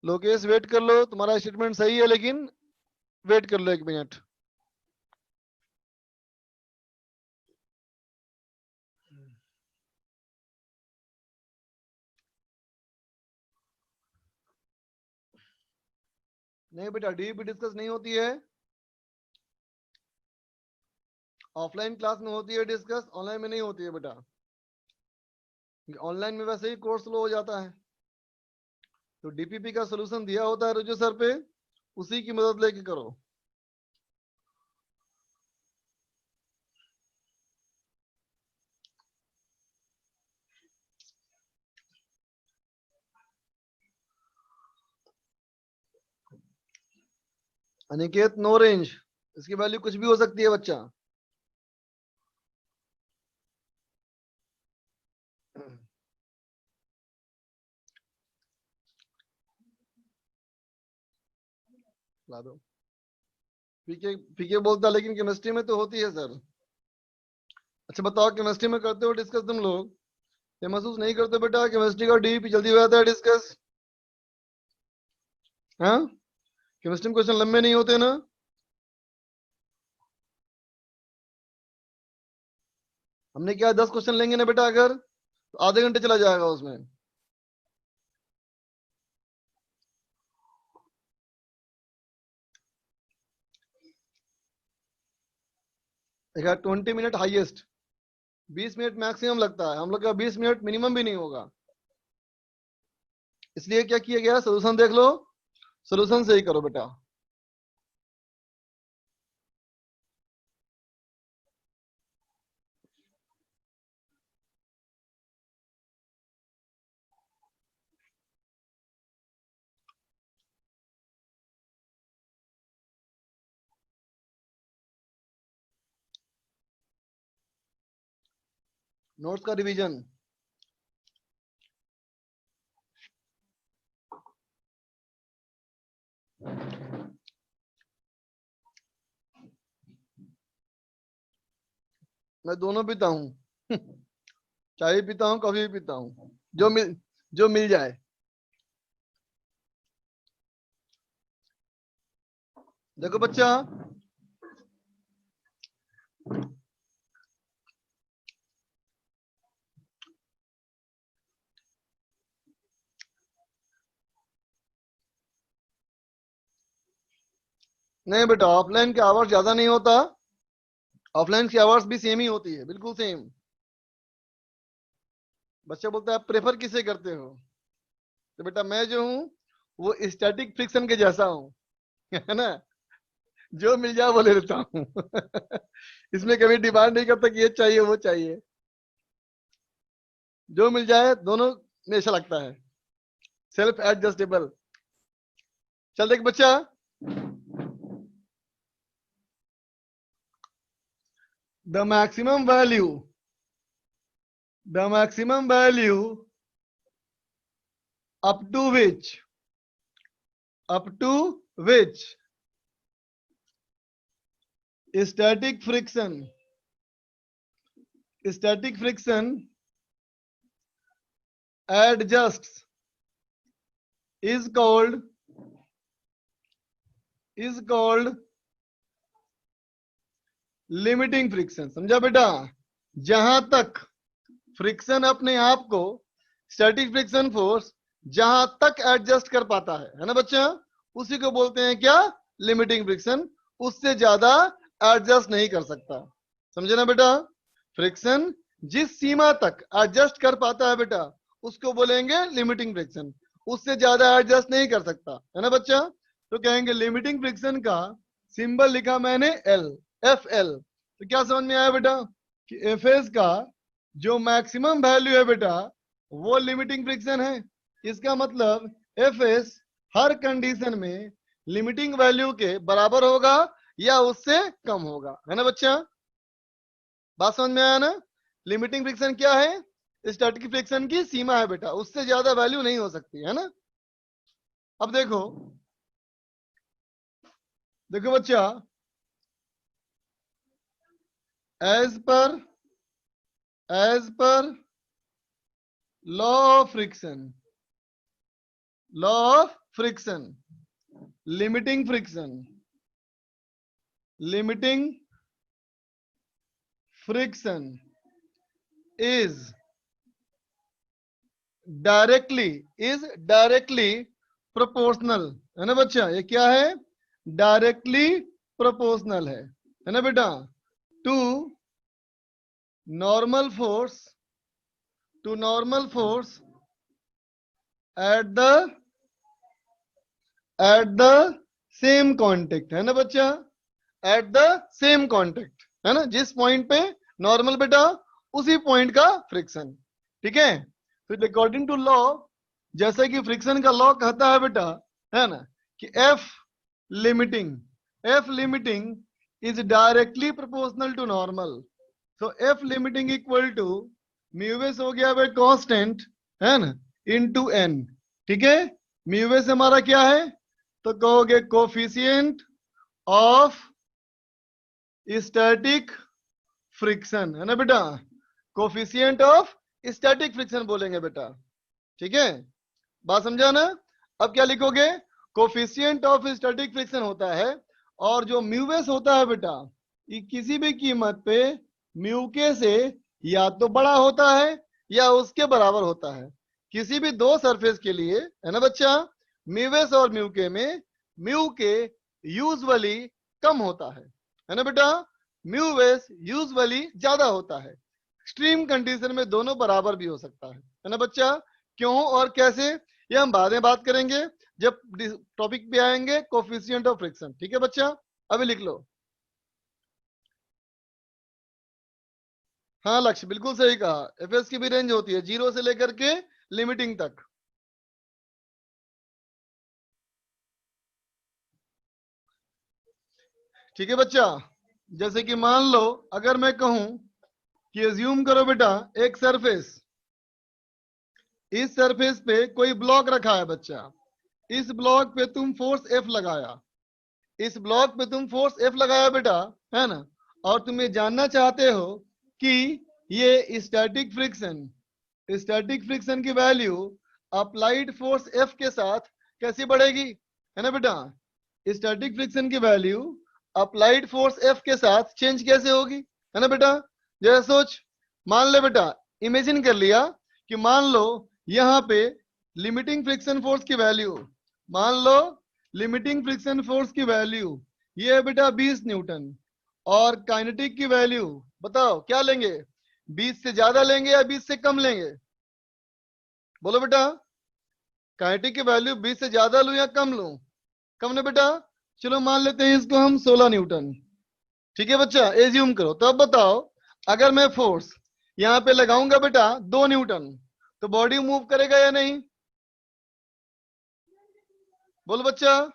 लोकेश वेट कर लो, तुम्हारा स्टेटमेंट सही है लेकिन वेट कर लो 1 मिनट। नहीं बेटा, डीप डिस्कस नहीं होती है, ऑफलाइन क्लास में होती है डिस्कस, ऑनलाइन में नहीं होती है बेटा। ऑनलाइन में वैसे ही कोर्स स्लो हो जाता है, तो डीपीपी का सॉल्यूशन दिया होता है रुजू सर पे, उसी की मदद लेके करो। अनिकेत नो रेंज, इसकी वैल्यू कुछ भी हो सकती है बच्चा। ला दो। पीके पीके बोलता लेकिन केमिस्ट्री में तो होती है सर। अच्छा बताओ, केमिस्ट्री में करते हो डिस्कस तुम लोग? ये महसूस नहीं करते बेटा केमिस्ट्री का डीप जल्दी हो जाता है डिस्कस? हाँ, केमिस्ट्री में क्वेश्चन लंबे नहीं होते ना। हमने क्या 10 क्वेश्चन लेंगे ना बेटा, अगर तो आधे घंटे चला जाएगा उसमें। देखा, 20 मिनट हाईएस्ट, 20 मिनट मैक्सिमम लगता है, हम लोग का 20 मिनट मिनिमम भी नहीं होगा। इसलिए क्या किया गया, सोल्यूशन देख लो, सोल्यूशन से ही करो बेटा। नोट्स का रिवीजन। मैं दोनों पीता हूँ चाय पीता हूँ, कॉफी भी पीता हूँ, जो मिल जाए। देखो बच्चा, नहीं बेटा, ऑफलाइन के आवर्स ज्यादा नहीं होता, ऑफलाइन की आवर्स भी सेम ही होती है, बिल्कुल सेम। बच्चा बोलता है आप प्रेफर किसे करते हो, तो बेटा मैं जो हूँ वो स्टैटिक फ्रिक्शन के जैसा हूँ है ना, जो मिल जाए वो ले लेता हूँ इसमें कभी डिमांड नहीं करता कि ये चाहिए वो चाहिए, जो मिल जाए दोनों में अच्छा लगता है, सेल्फ एडजस्टेबल। चल देख बच्चा, the maximum value up to which static friction adjusts is called limiting friction. समझा बेटा, जहां तक फ्रिक्शन अपने आप को स्टैटिक फ्रिक्शन फोर्स जहां तक एडजस्ट कर पाता है ना बच्चा, उसी को बोलते हैं क्या, लिमिटिंग फ्रिक्शन। उससे ज्यादा एडजस्ट नहीं कर सकता। समझे ना बेटा, फ्रिक्शन जिस सीमा तक एडजस्ट कर पाता है बेटा उसको बोलेंगे लिमिटिंग फ्रिक्शन, उससे ज्यादा एडजस्ट नहीं कर सकता, है ना बच्चा। तो कहेंगे लिमिटिंग फ्रिक्शन का सिंबल लिखा मैंने एल, एफ एल। तो क्या समझ में आया बेटा कि एफ एस का जो मैक्सिमम वैल्यू है बेटा वो लिमिटिंग फ्रिक्शन है। इसका मतलब एफ एस हर कंडीशन में लिमिटिंग वैल्यू के बराबर होगा या उससे कम होगा, है ना बच्चा। बात समझ में आया ना, लिमिटिंग फ्रिक्शन क्या है, स्टैटिक फ्रिक्शन की सीमा है बेटा, उससे ज्यादा वैल्यू नहीं हो सकती, है ना। अब देखो बच्चा, as per law of friction limiting friction is directly proportional, है ना बच्चा। ये क्या है, डायरेक्टली प्रोपोर्शनल है ना बेटा, to normal force at the same contact, है ना बच्चा, एट द सेम कांटेक्ट, है ना, जिस पॉइंट पे नॉर्मल बेटा उसी पॉइंट का फ्रिक्शन। ठीक है, तो अकॉर्डिंग टू लॉ, जैसे कि फ्रिक्शन का लॉ कहता है बेटा, है ना, कि F limiting is directly proportional to normal. तो एफ लिमिटिंग इक्वल टू म्यूवेस हो गया भाई कांस्टेंट, है ना, इनटू एन। ठीक है, म्यूवेस हमारा क्या है, तो कहोगे कोफिशिएंट ऑफ स्टैटिक फ्रिक्शन, है ना बेटा, कोफिशिएंट ऑफ स्टैटिक फ्रिक्शन बोलेंगे बेटा। ठीक है, बात समझा ना। अब क्या लिखोगे, कोफिशिएंट ऑफ स्टैटिक फ्रिक्शन होता है, और जो म्यूवेस होता है बेटा ये किसी भी कीमत पे म्यू के से या तो बड़ा होता है या उसके बराबर होता है। किसी भी दो सरफेस के लिए, है ना बच्चा, म्यूवेस और म्यू के में म्यू के यूजुअली कम होता है ना बेटा, म्यूवेस यूजुअली ज्यादा होता है। एक्सट्रीम कंडीशन में दोनों बराबर भी हो सकता है ना बच्चा। क्यों और कैसे ये हम बाद में बात करेंगे जब टॉपिक पे आएंगे कोफिशिएंट ऑफ फ्रिक्शन। ठीक है बच्चा, अभी लिख लो। हाँ लक्ष्य, बिल्कुल सही कहा, एफएस की भी रेंज होती है 0 से लेकर के लिमिटिंग तक। ठीक है बच्चा, जैसे कि मान लो अगर मैं कहूं कि अज्यूम करो बेटा एक सरफेस, इस सरफेस पे कोई ब्लॉक रखा है बच्चा, इस ब्लॉक पे तुम फोर्स एफ लगाया, इस ब्लॉक पे तुम फोर्स एफ लगाया बेटा, है ना, और तुम ये जानना चाहते हो कि ये स्टैटिक फ्रिक्शन की वैल्यू अप्लाइड फोर्स एफ के साथ कैसी बढ़ेगी, है ना बेटा। स्टैटिक फ्रिक्शन की वैल्यू अप्लाइड फोर्स एफ के साथ चेंज कैसे होगी, है ना बेटा। जैसे सोच, मान ले बेटा, इमेजिन कर लिया कि मान लो यहाँ पे लिमिटिंग फ्रिक्शन फोर्स की वैल्यू, मान लो लिमिटिंग फ्रिक्शन फोर्स की वैल्यू ये है बेटा 20 न्यूटन, और काइनेटिक की वैल्यू बताओ क्या लेंगे, 20 से ज्यादा लेंगे या 20 से कम लेंगे, बोलो बेटा। काइनेटिक की वैल्यू 20 से ज्यादा लूं या कम लूं, कम ना बेटा। चलो मान लेते हैं इसको हम 16 न्यूटन, ठीक है बच्चा, एज्यूम करो। तो अब बताओ, अगर मैं फोर्स यहाँ पे लगाऊंगा बेटा 2 न्यूटन, तो बॉडी मूव करेगा या नहीं, बोल बच्चा,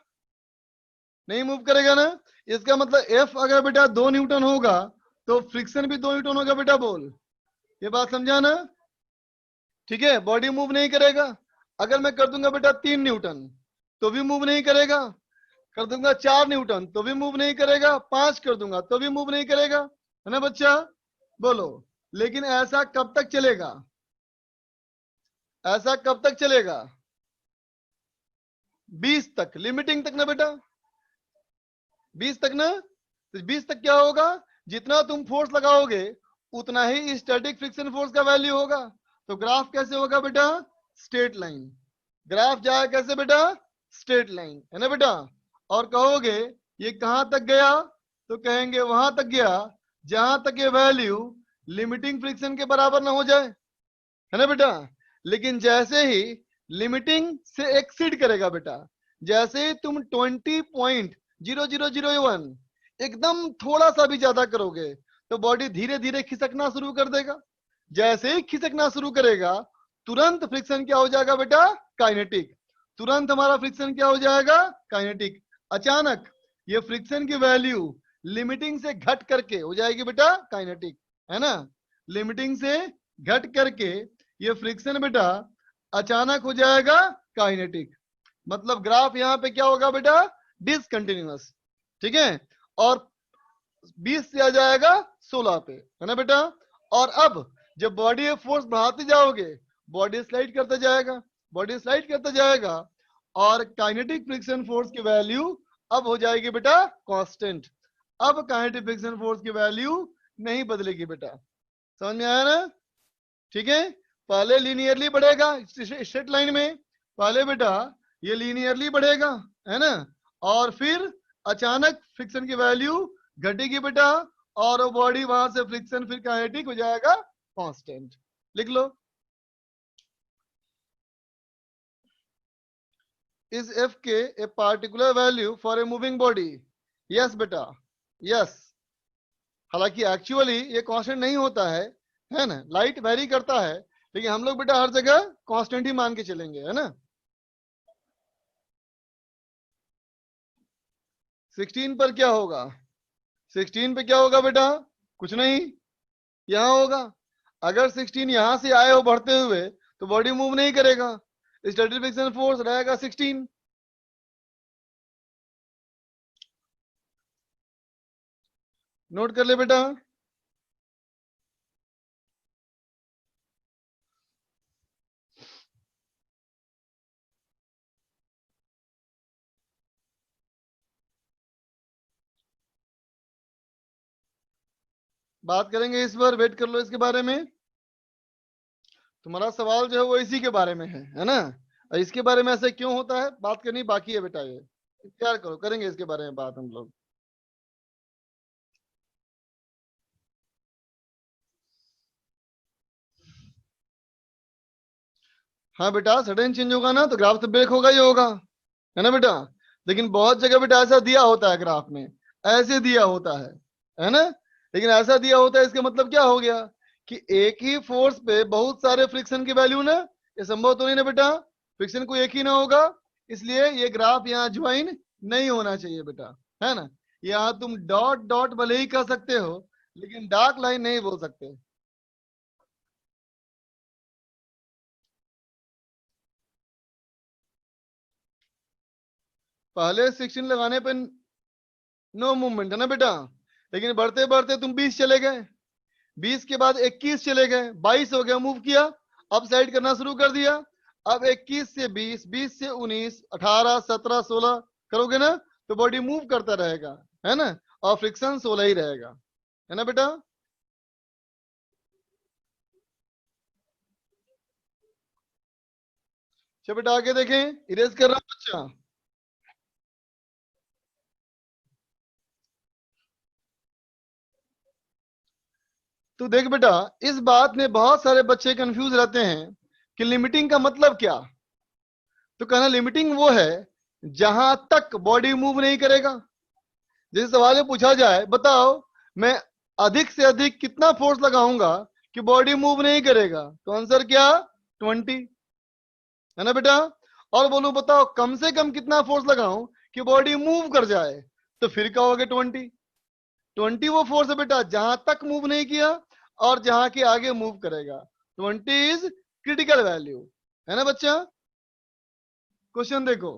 नहीं मूव करेगा ना। इसका मतलब एफ अगर बेटा 2 न्यूटन होगा तो फ्रिक्शन भी 2 न्यूटन होगा बेटा, बोल, ये बात समझा ना, ठीक है, बॉडी मूव नहीं करेगा। अगर मैं कर दूंगा बेटा 3 न्यूटन तो भी मूव नहीं करेगा, कर दूंगा 4 न्यूटन तो भी मूव नहीं करेगा, 5 कर दूंगा तो भी मूव नहीं करेगा, है ना बच्चा, बोलो। लेकिन ऐसा कब तक चलेगा, ऐसा कब तक चलेगा, 20 तक, लिमिटिंग तक ना बेटा, 20 तक ना। तो 20 तक क्या होगा, जितना तुम फोर्स लगाओगे उतना ही स्टैटिक फ्रिक्शन फोर्स का वैल्यू होगा। तो ग्राफ कैसे होगा बेटा, स्ट्रेट लाइन, ग्राफ जाए कैसे बेटा, स्ट्रेट लाइन, है ना बेटा। और कहोगे ये कहां तक गया, तो कहेंगे वहां तक गया जहां तक ये वैल्यू लिमिटिंग फ्रिक्शन के बराबर ना हो जाए, है ना बेटा। लेकिन जैसे ही लिमिटिंग से एक्सीड करेगा बेटा, जैसे ही तुम 20.0001 एकदम थोड़ा सा भी ज्यादा करोगे तो बॉडी धीरे धीरे खिसकना शुरू कर देगा। जैसे ही खिसकना शुरू करेगा तुरंत फ्रिक्शन क्या हो जाएगा बेटा, काइनेटिक, तुरंत हमारा फ्रिक्शन क्या हो जाएगा, काइनेटिक। अचानक ये फ्रिक्शन की वैल्यू लिमिटिंग से घट करके हो जाएगी बेटा काइनेटिक, है ना। लिमिटिंग से घट करके ये फ्रिक्शन बेटा अचानक हो जाएगा काइनेटिक। मतलब ग्राफ यहाँ पे क्या होगा बेटा, डिसकंटिन्यूअस, ठीक है। और 20 से आ जाएगा 16 पे, है ना बेटा। और अब जब बॉडी फोर्स बढ़ाते जाओगे बॉडी स्लाइड करता जाएगा, बॉडी स्लाइड करता जाएगा, और काइनेटिक फ्रिक्शन फोर्स की वैल्यू अब हो जाएगी बेटा कांस्टेंट। अब काइनेटिक फ्रिक्शन फोर्स की वैल्यू नहीं बदलेगी बेटा, समझ में आया ना, ठीक है। पहले लीनियरली बढ़ेगा स्ट्रेट लाइन में, पहले बेटा ये लीनियरली बढ़ेगा, है ना, और फिर अचानक फ्रिक्शन की वैल्यू घटेगी बेटा, और वो बॉडी वहां से फ्रिक्शन फिर काइनेटिक हो जाएगा कांस्टेंट। लिख लो, इज एफ के a particular value for a moving body, yes बेटा, यस। हालांकि एक्चुअली ये कांस्टेंट नहीं होता है ना, लाइट वेरी करता है, लेकिन हम लोग बेटा हर जगह कांस्टेंट ही मान के चलेंगे, है ना। 16 पर क्या होगा, 16 पे क्या होगा बेटा, कुछ नहीं, यहां होगा। अगर 16 यहां से आए हो बढ़ते हुए तो बॉडी मूव नहीं करेगा, स्टैटिक फ्रिक्शन फोर्स रहेगा 16। नोट कर ले बेटा। बात करेंगे इस पर, वेट कर लो इसके बारे में। तुम्हारा सवाल जो है वो इसी के बारे में है ना। और इसके बारे में ऐसे क्यों होता है बात करनी बाकी है बेटा, ये इंतजार करो, करेंगे इसके बारे में बात हम लोग। हाँ बेटा, सडन चेंज होगा ना तो ग्राफ तो ब्रेक होगा ही होगा, है ना बेटा। लेकिन बहुत जगह बेटा ऐसा दिया होता है ग्राफ में, ऐसे दिया होता है ना। लेकिन ऐसा दिया होता है इसका मतलब क्या हो गया कि एक ही फोर्स पे बहुत सारे फ्रिक्शन की वैल्यू ना, ये संभव तो नहीं ना बेटा, फ्रिक्शन को एक ही ना होगा, इसलिए ये ग्राफ यहाँ ज्वाइन नहीं होना चाहिए बेटा, है ना। यहाँ तुम डॉट डॉट भले ही कर सकते हो लेकिन डार्क लाइन नहीं बोल सकते, पहले 16 लगाने पे नो मूवमेंट है ना बेटा, लेकिन बढ़ते बढ़ते तुम 20 चले गए, 20 के बाद 21 चले गए, 22 हो गया, मूव किया, अब साइड करना शुरू कर दिया। अब 21 से 20, 20 से 19, 18, 17, 16 करोगे ना तो बॉडी मूव करता रहेगा, है ना, और फ्रिक्शन 16 ही रहेगा, है ना बेटा। चलो बेटा आगे देखें, इरेज कर रहा हूं बच्चा। तो देख बेटा, इस बात में बहुत सारे बच्चे कंफ्यूज रहते हैं कि लिमिटिंग का मतलब क्या। तो कहना लिमिटिंग वो है जहां तक बॉडी मूव नहीं करेगा। जैसे सवाल में पूछा जाए, बताओ मैं अधिक से अधिक कितना फोर्स लगाऊंगा कि बॉडी मूव नहीं करेगा, तो आंसर क्या, 20, है ना बेटा। और बोलूं बताओ कम से कम कितना फोर्स लगाऊं कि बॉडी मूव कर जाए, तो फिर क्या होगा, 20। 20 वो फोर्स है बेटा जहां तक मूव नहीं किया और जहां के आगे मूव करेगा। 20 इज क्रिटिकल वैल्यू, है ना बच्चा। क्वेश्चन देखो,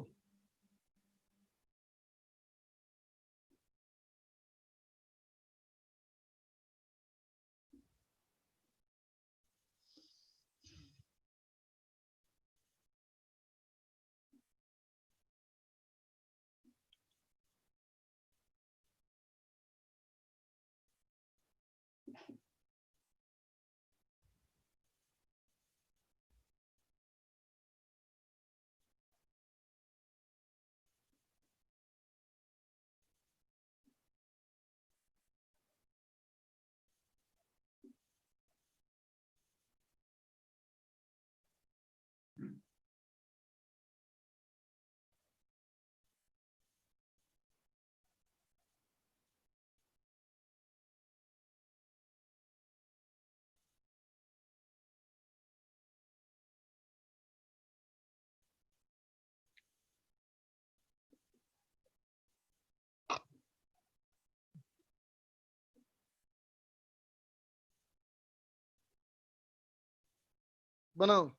बनाओ।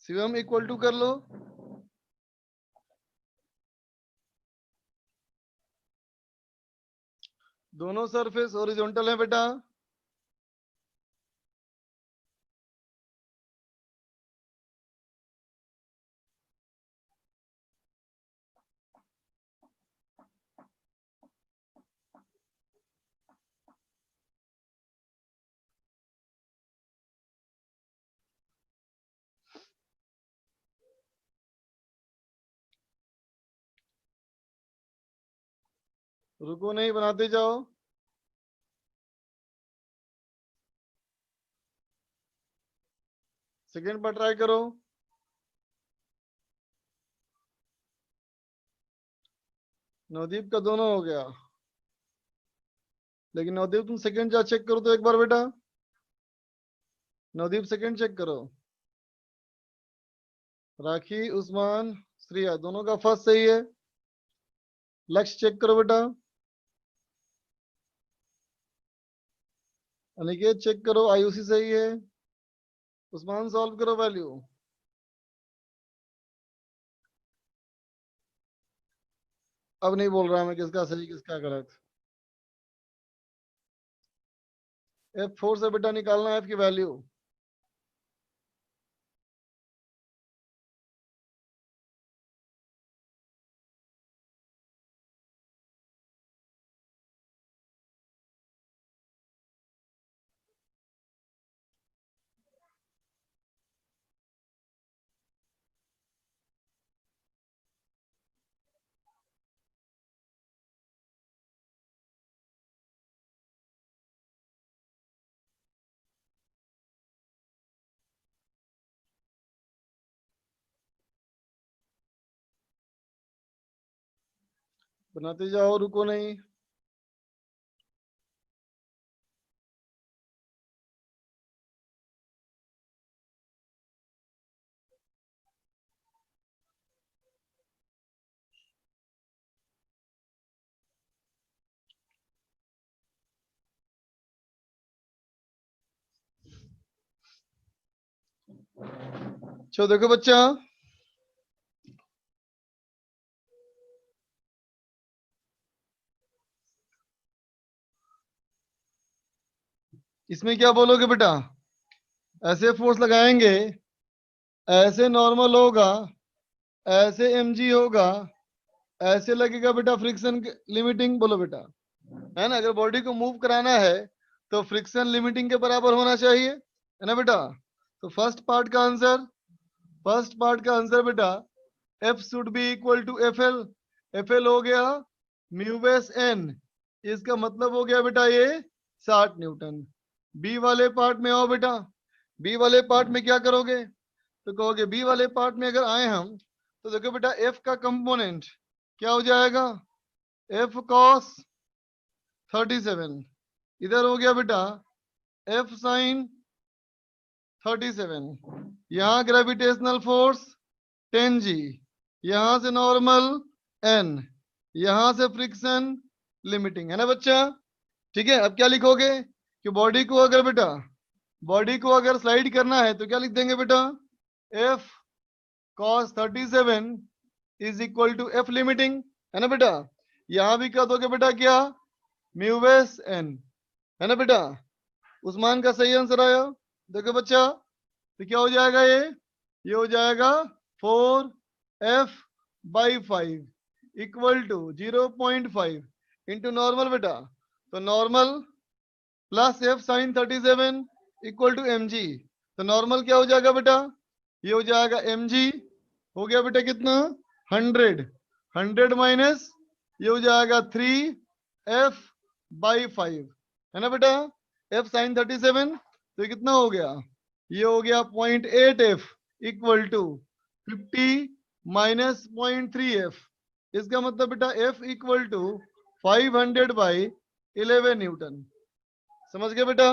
शिवम इक्वल टू कर लो, दोनों सरफेस हॉरिजॉन्टल है बेटा। रुको नहीं, बनाते जाओ। सेकेंड पर ट्राई करो। नवदीप का दोनों हो गया, लेकिन नवदीप तुम सेकंड जा चेक करो तो एक बार बेटा। नवदीप सेकंड चेक करो। राखी, उस्मान, श्रिया दोनों का फर्स्ट सही है। लक्ष्य चेक करो बेटा। अनिकेत चेक करो, आयुषी सही है। उस्मान सॉल्व करो वैल्यू। अब नहीं बोल रहा मैं किसका सही किसका गलत। F4 से बेटा निकालना है F की वैल्यू। बनाते जाओ, रुको नहीं। चलो देखो बच्चा, इसमें क्या बोलोगे बेटा? ऐसे फोर्स लगाएंगे, ऐसे नॉर्मल होगा, ऐसे mg होगा, ऐसे लगेगा बेटा फ्रिक्शन लिमिटिंग। बोलो बेटा, है ना? अगर बॉडी को मूव कराना है तो फ्रिक्शन लिमिटिंग के बराबर होना चाहिए, है ना बेटा? तो फर्स्ट पार्ट का आंसर बेटा F should be equal to F L हो गया म्यू बेस एन, इसका मतलब हो गया बेटा ये 60 न्यूटन। बी वाले पार्ट में आओ बेटा, बी वाले पार्ट में क्या करोगे? तो कहोगे बी वाले पार्ट में अगर आए हम तो देखो बेटा एफ का कंपोनेंट क्या हो जाएगा? एफ कॉस 37, इधर हो गया बेटा एफ साइन 37, यहाँ ग्रेविटेशनल फोर्स 10g, यहां से नॉर्मल n, यहां से फ्रिक्शन लिमिटिंग, है ना बच्चा? ठीक है, अब क्या लिखोगे कि बॉडी को अगर स्लाइड करना है तो क्या लिख देंगे बेटा? F cos 37 is equal to F limiting, है ना बेटा? यहां भी कर दोगे बेटा क्या? म्यू बेस एन, है ना बेटा? उस्मान का सही आंसर आया। देखो बच्चा, तो क्या हो जाएगा ये हो जाएगा 4f/5 equal to 0.5 into normal बेटा, तो normal plus F sine 37 equal to M G, तो नॉर्मल क्या हो जाएगा बेटा? ये हो जाएगा एम जी, हो गया बेटा कितना? 100 माइनस ये हो जाएगा 3f/5, है ना बेटा? f साइन 37, तो ये कितना हो गया? ये हो गया 0.8f equal to 50 minus 0.3f, इसका मतलब बेटा f इक्वल टू 500/11 न्यूटन। समझ गए बेटा?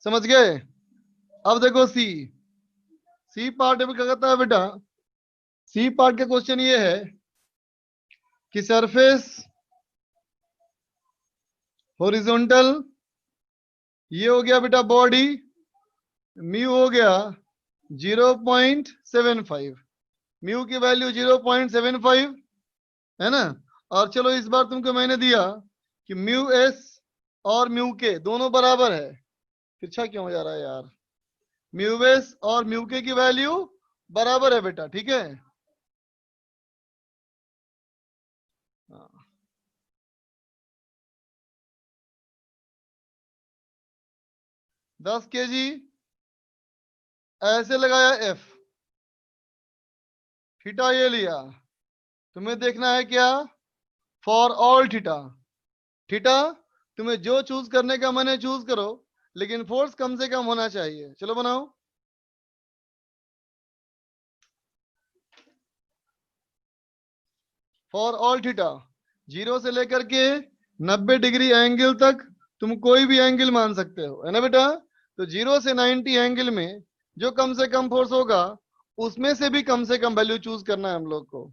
समझ गए? अब देखो सी पार्ट में क्या कहता है बेटा? सी पार्ट का क्वेश्चन ये है कि सरफेस हॉरिजॉन्टल, ये हो गया बेटा बॉडी, म्यू हो गया 0.75, म्यू की वैल्यू 0.75, है ना? और चलो इस बार तुमको मैंने दिया कि म्यू एस और म्यू के दोनों बराबर है, तिरछा क्यों हो जा रहा है यार? म्यू एस और म्यू के की वैल्यू बराबर है बेटा, ठीक है? 10 kg ऐसे लगाया एफ, थीटा ये लिया, तुम्हें देखना है क्या? फॉर ऑल थीटा, थीटा तुम्हें जो चूज करने का मन है चूज करो, लेकिन फोर्स कम से कम होना चाहिए। चलो बनाओ। फॉर ऑल थीटा, 0 से लेकर के 90 डिग्री एंगल तक तुम कोई भी एंगल मान सकते हो, है ना बेटा? तो 0 से 90 एंगल में जो कम से कम फोर्स होगा उसमें से भी कम से कम वैल्यू चूज करना है हम लोग को।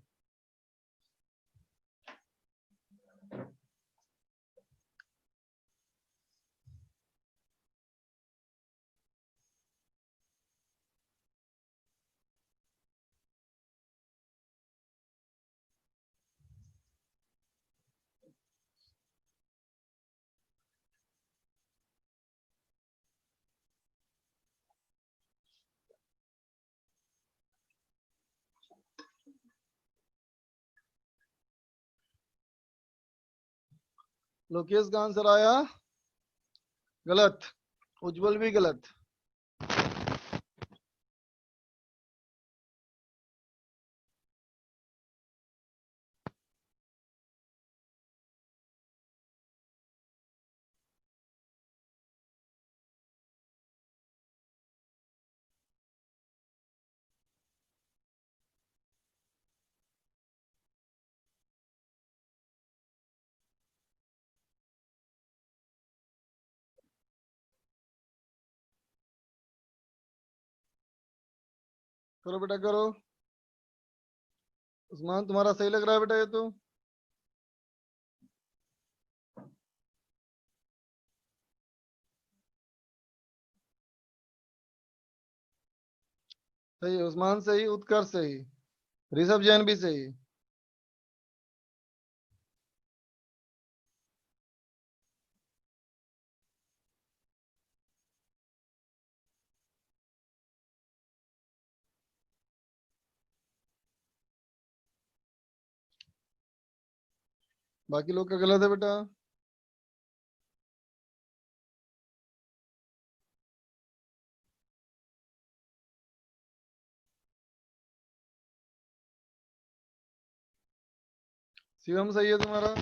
लोकेश का आंसर आया गलत, उज्जवल भी गलत। करो बेटा करो, उस्मान तुम्हारा सही लग रहा है बेटा ये तो। सही, उस्मान सही, उत्कर्ष सही, ऋषभ जैन भी सही। बाकी लोग का गलत है बेटा। शिवम सही है तुम्हारा।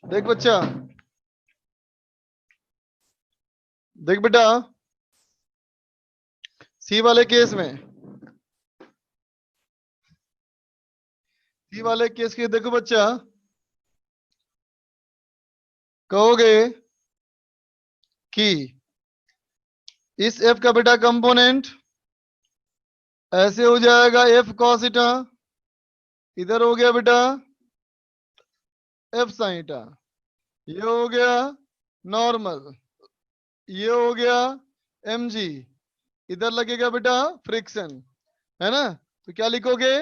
देख बच्चा, देख बेटा, सी वाले केस में, सी वाले केस के देखो बच्चा, कहोगे कि इस एफ का बेटा कंपोनेंट ऐसे हो जाएगा एफ कॉस थीटा, इधर हो गया बेटा एफ साइन थीटा, ये हो गया नॉर्मल, ये हो गया mg, इधर लगेगा बेटा फ्रिक्शन, है ना? तो क्या लिखोगे?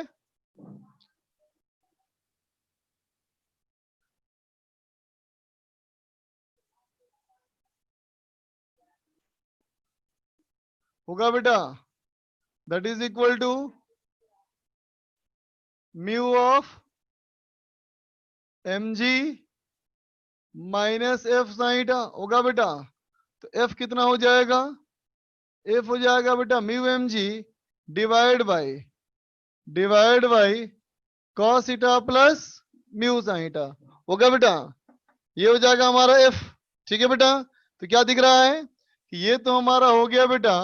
होगा बेटा that is equal to mu of mg minus F sine theta, होगा बेटा। तो एफ कितना हो जाएगा? एफ हो जाएगा बेटा mu mg divide by cos theta plus mu sign theta, होगा बेटा। ये हो जाएगा हमारा एफ, ठीक है बेटा। तो क्या दिख रहा है कि ये तो हमारा हो गया बेटा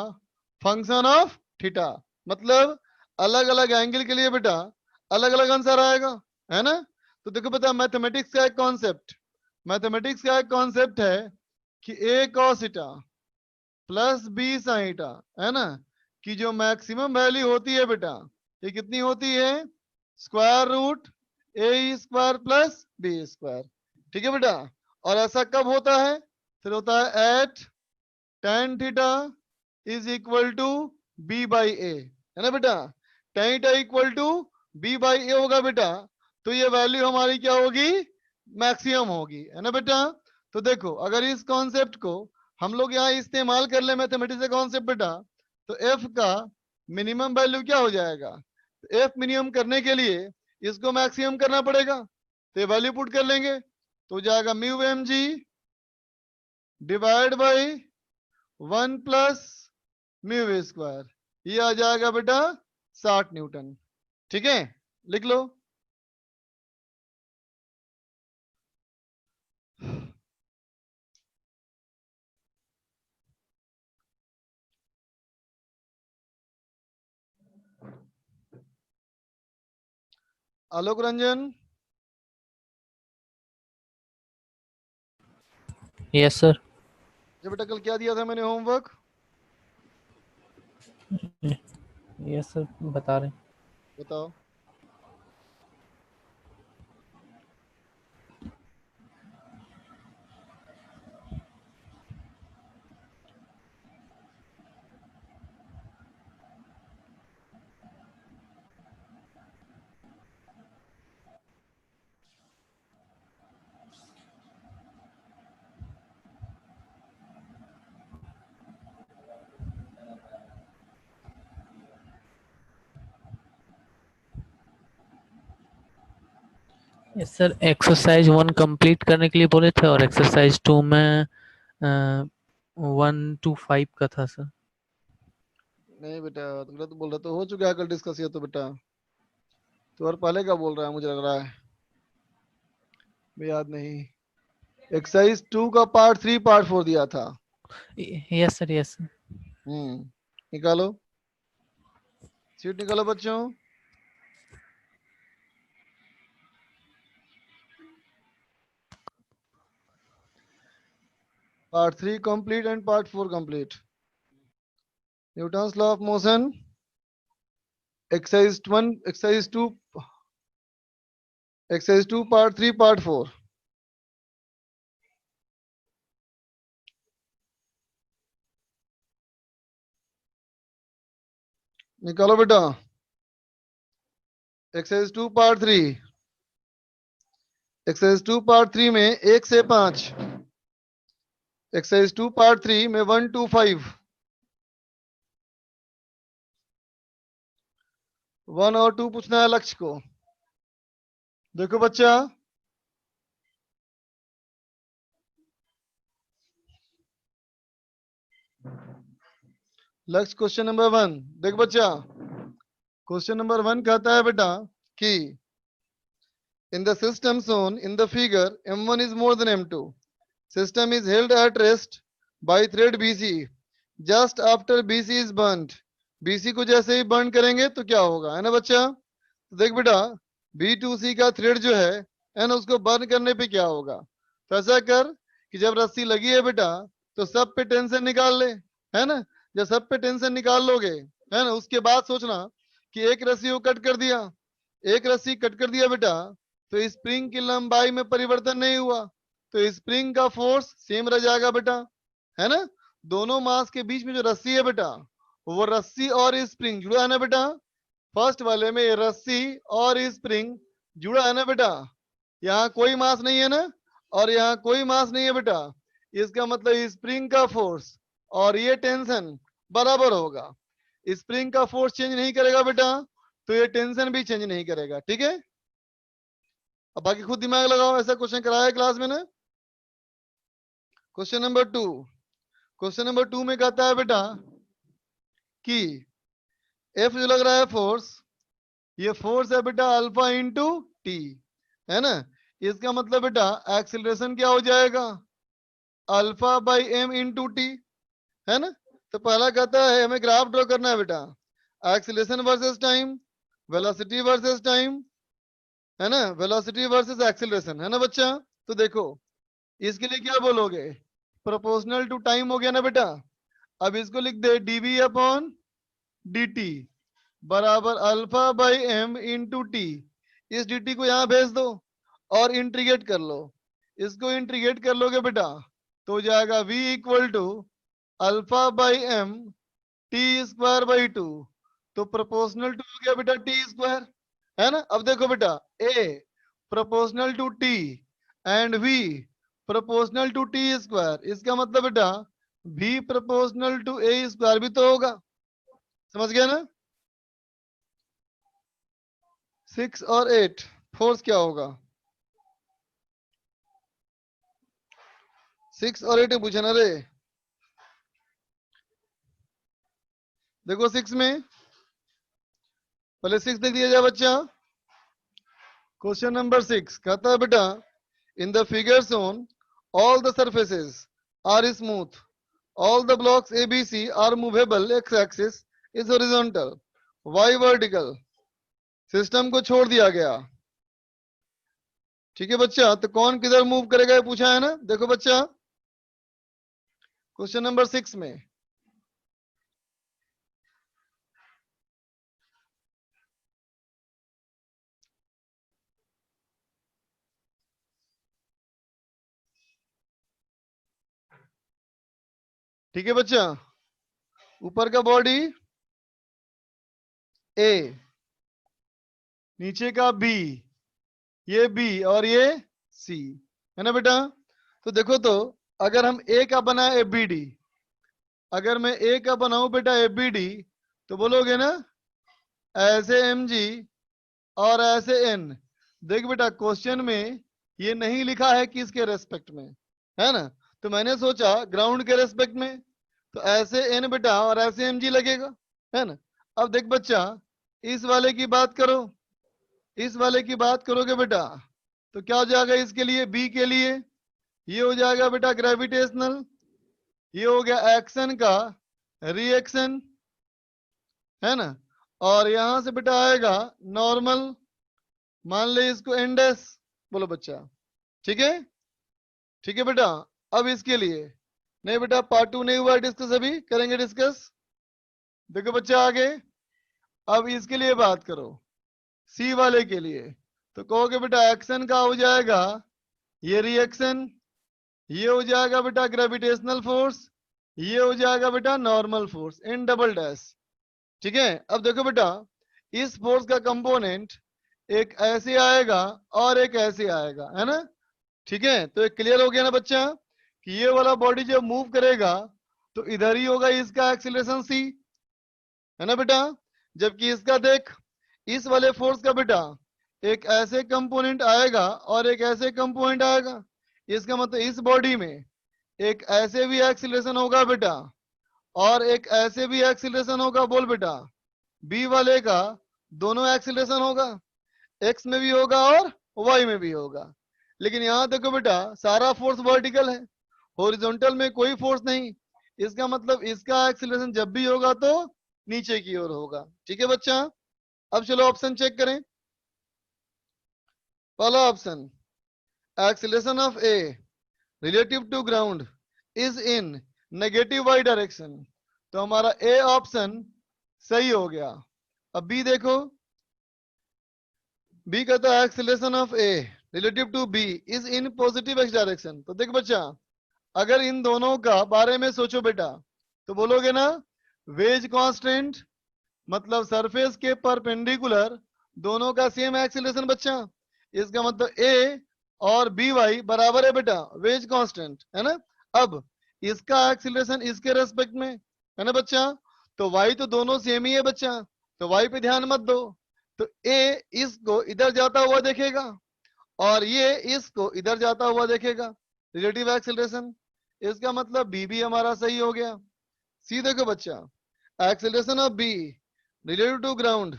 फंक्शन ऑफ थीटा, मतलब अलग अलग एंगल के लिए बेटा अलग अलग आंसर आएगा, है ना? तो देखो बेटा मैथमेटिक्स का एक कॉन्सेप्ट, मैथमेटिक्स का एक कॉन्सेप्ट है कि A cos theta plus B sine theta, है ना, कि जो मैक्सिमम वैल्यू होती है बेटा ये कितनी होती है? स्क्वायर रूट ए स्क्वायर प्लस बी स्क्वायर, ठीक है बेटा। और ऐसा कब होता है? फिर होता है at tan theta is equal to B by A, है ना बेटा। tan theta equal to B by A होगा बेटा, तो ये वैल्यू हमारी क्या होगी, मैक्सिमम होगी, है ना बेटा। तो देखो अगर इस कॉन्सेप्ट को हम लोग यहाँ इस्तेमाल कर ले मैथमेटिक्स का कॉन्सेप्ट बेटा, तो एफ का मिनिमम वैल्यू क्या हो जाएगा, एफ मिनिमम करने के लिए इसको मैक्सिमम करना पड़ेगा, तो ये वैल्यू पुट कर लेंगे, तो जाएगा mu M G divide by 1 plus mu V square, ये आ जाएगा बेटा 60 न्यूटन। ठीक है, लिख लो। Alok Ranjan, yes sir. ये बेटा कल क्या दिया था मैंने होमवर्क, यस सर, बता रहे हैं। बताओ। यस सर, एक्सरसाइज 1 कंप्लीट करने के लिए बोले थे और एक्सरसाइज 2 में 1 to 5 का था सर। नहीं बेटा तुम तो बोल रहे तो हो चुका है कल डिस्कस, ये तो बेटा तो और पहले का बोल रहा है मुझे लग रहा है, मैं याद नहीं। एक्सरसाइज 2 का पार्ट 3 पार्ट 4 दिया था। Yes sir, yes sir. निकालो सीट, निकालो बच्चों। Part 3 complete and part 4 complete. Newton's law of motion, exercise 1, exercise 2 part 3 part 4। निकालो बेटा। एक्सरसाइज 2 पार्ट 3, एक्सरसाइज 2 पार्ट 3 में 1 से 5, एक्सरसाइज 2 पार्ट 3 में 1 to 5, 1 और 2 पूछना है लक्ष्य को। देखो बच्चा, लक्ष्य क्वेश्चन नंबर 1 देख बच्चा, क्वेश्चन नंबर 1 कहता है बेटा कि in the system shown in the figure m1 is more than m2, system is held at rest by thread bc just after bc is burnt, bc को जैसे ही बर्न करेंगे तो क्या होगा, है ना बच्चा। तो देख बेटा b2c का थ्रेड जो है ना, उसको बर्न करने पे क्या होगा, तो ऐसा कर कि जब रस्सी लगी है बेटा तो सब पे टेंशन निकाल ले, है ना। जब सब पे टेंशन निकाल लोगे, है ना, उसके बाद सोचना कि एक रस्सी को कट कर दिया, एक रस्सी कट कर दिया बेटा, तो स्प्रिंग की लंबाई में परिवर्तन नहीं हुआ, तो स्प्रिंग का फोर्स सेम रह जाएगा बेटा, है ना। दोनों मास के बीच में जो रस्सी है बेटा, वो रस्सी और स्प्रिंग जुड़ा है ना बेटा। फर्स्ट वाले में ये रस्सी और स्प्रिंग जुड़ा है ना बेटा, यहाँ कोई मास नहीं है ना, और यहाँ कोई मास नहीं है बेटा, इसका मतलब स्प्रिंग का फोर्स और ये टेंशन बराबर होगा। स्प्रिंग का फोर्स चेंज नहीं करेगा बेटा, तो ये टेंशन भी चेंज नहीं करेगा, ठीक है। अब बाकी खुद दिमाग लगाओ, ऐसा क्वेश्चन कराया है क्लास में ना। क्वेश्चन नंबर 2, क्वेश्चन नंबर 2 में कहता है बेटा कि एफ जो लग रहा है फोर्स, ये फोर्स है बेटा अल्फा इंटू टी, है ना। इसका मतलब बेटा एक्सीलरेशन क्या हो जाएगा, alpha by M into T, है ना। तो पहला कहता है हमें ग्राफ ड्रॉ करना है बेटा, acceleration versus time, velocity versus time, है ना, वेलोसिटी वर्सेस एक्सीलरेशन, है ना बच्चा। तो देखो इसके लिए क्या बोलोगे, प्रोपोर्शनल टू टाइम हो गया ना बेटा। अब इसको लिख दे डीवी अपॉन dt बराबर alpha by M into T, इस dt को यहां भेज दो और इंटीग्रेट कर लो, इसको इंटीग्रेट कर लोगे बेटा तो हो जाएगा v equal to alpha by M T square by 2, तो प्रोपोर्शनल टू हो गया बेटा टी स्क्वायर, है ना। अब देखो बेटा, A proportional to T and V proportional to T square, इसका मतलब बेटा v proportional to A square भी तो होगा, समझ गया ना। 6 और 8 फोर्स क्या होगा, 6 और 8 पूछा ना रे। देखो 6 में पहले 6 देख दिया जाए बच्चा। क्वेश्चन नंबर 6 कहता है बेटा in the figure shown all the surfaces are smooth, all the blocks A B C are movable, X axis is horizontal, Y vertical. System को छोड़ दिया गया, ठीक है बच्चा। तो कौन किधर मूव करेगा ये पूछा है ना। देखो बच्चा क्वेश्चन नंबर 6 में ठीक है बच्चा, ऊपर का बॉडी ए, नीचे का बी, ये बी और ये सी, है ना बेटा। तो देखो तो अगर हम ए का बनाए ए बी डी, अगर मैं ए का बनाऊं बेटा ए बी डी, तो बोलोगे ना ऐसे एम जी और ऐसे एन। देख बेटा क्वेश्चन में ये नहीं लिखा है किसके रेस्पेक्ट में, है ना। तो मैंने सोचा ग्राउंड के रेस्पेक्ट में, तो ऐसे एन बेटा और ऐसे एम जी लगेगा, है ना। अब देख बच्चा इस वाले की बात करो, इस वाले की बात करोगे बेटा तो क्या हो जाएगा इसके लिए, बी के लिए ये हो जाएगा बेटा ग्रेविटेशनल, ये हो गया एक्शन का रिएक्शन, है ना। और यहां से बेटा आएगा नॉर्मल, मान ले इसको एंडस, बोलो बच्चा, ठीक है। ठीक है बेटा, अब इसके लिए नहीं बेटा पार्ट 2 नहीं हुआ डिस्कस, अभी करेंगे डिस्कस। देखो बच्चा आगे, अब इसके लिए बात करो सी वाले के लिए, तो कहोगे बेटा एक्शन का हो जाएगा ये रिएक्शन, ये हो जाएगा बेटा ग्रेविटेशनल फोर्स, ये हो जाएगा बेटा normal force in double dash, ठीक है। अब देखो बेटा इस फोर्स का कंपोनेंट एक ऐसे आएगा और एक ऐसे आएगा, है ना, ठीक है। तो एक क्लियर हो गया ना बच्चा कि ये वाला बॉडी जब मूव करेगा तो इधर ही होगा इसका एक्सीलरेशन सी, है ना बेटा। जबकि इसका देख इस वाले फोर्स का बेटा एक ऐसे कंपोनेंट आएगा और एक ऐसे कंपोनेंट आएगा, इसका मतलब इस बॉडी में एक ऐसे भी एक्सीलरेशन होगा बेटा और एक ऐसे भी एक्सीलरेशन होगा, बोल बेटा बी वाले का दोनों एक्सीलरेशन होगा, एक्स में भी होगा और वाई में भी होगा। लेकिन यहां देखो बेटा सारा फोर्स वर्टिकल है, हॉरिजॉन्टल में कोई फोर्स नहीं, इसका मतलब इसका एक्सीलरेशन जब भी होगा तो नीचे की ओर होगा, ठीक है बच्चा। अब चलो ऑप्शन चेक करें। पहला option acceleration of A relative to ground is in negative Y direction, तो हमारा ए ऑप्शन सही हो गया। अब बी देखो, बी कहता है acceleration of A relative to B is in positive X direction. तो देख बच्चा अगर इन दोनों का बारे में सोचो बेटा तो बोलोगे ना वेज कांस्टेंट, मतलब सरफेस के परपेंडिकुलर दोनों का सेम एक्सीलरेशन बच्चा, इसका मतलब ए और बी वाई बराबर है बेटा वेज कांस्टेंट, है ना। अब इसका एक्सीलरेशन इसके रेस्पेक्ट में, है ना बच्चा, तो वाई तो दोनों सेम ही है बच्चा, तो वाई पे ध्यान मत दो। तो ए इसको इधर जाता हुआ देखेगा और ये इसको इधर जाता हुआ देखेगा, रिलेटिव एक्सीलरेशन, इसका मतलब बी भी हमारा सही हो गया। सी देखो बच्चा acceleration of B relative to ground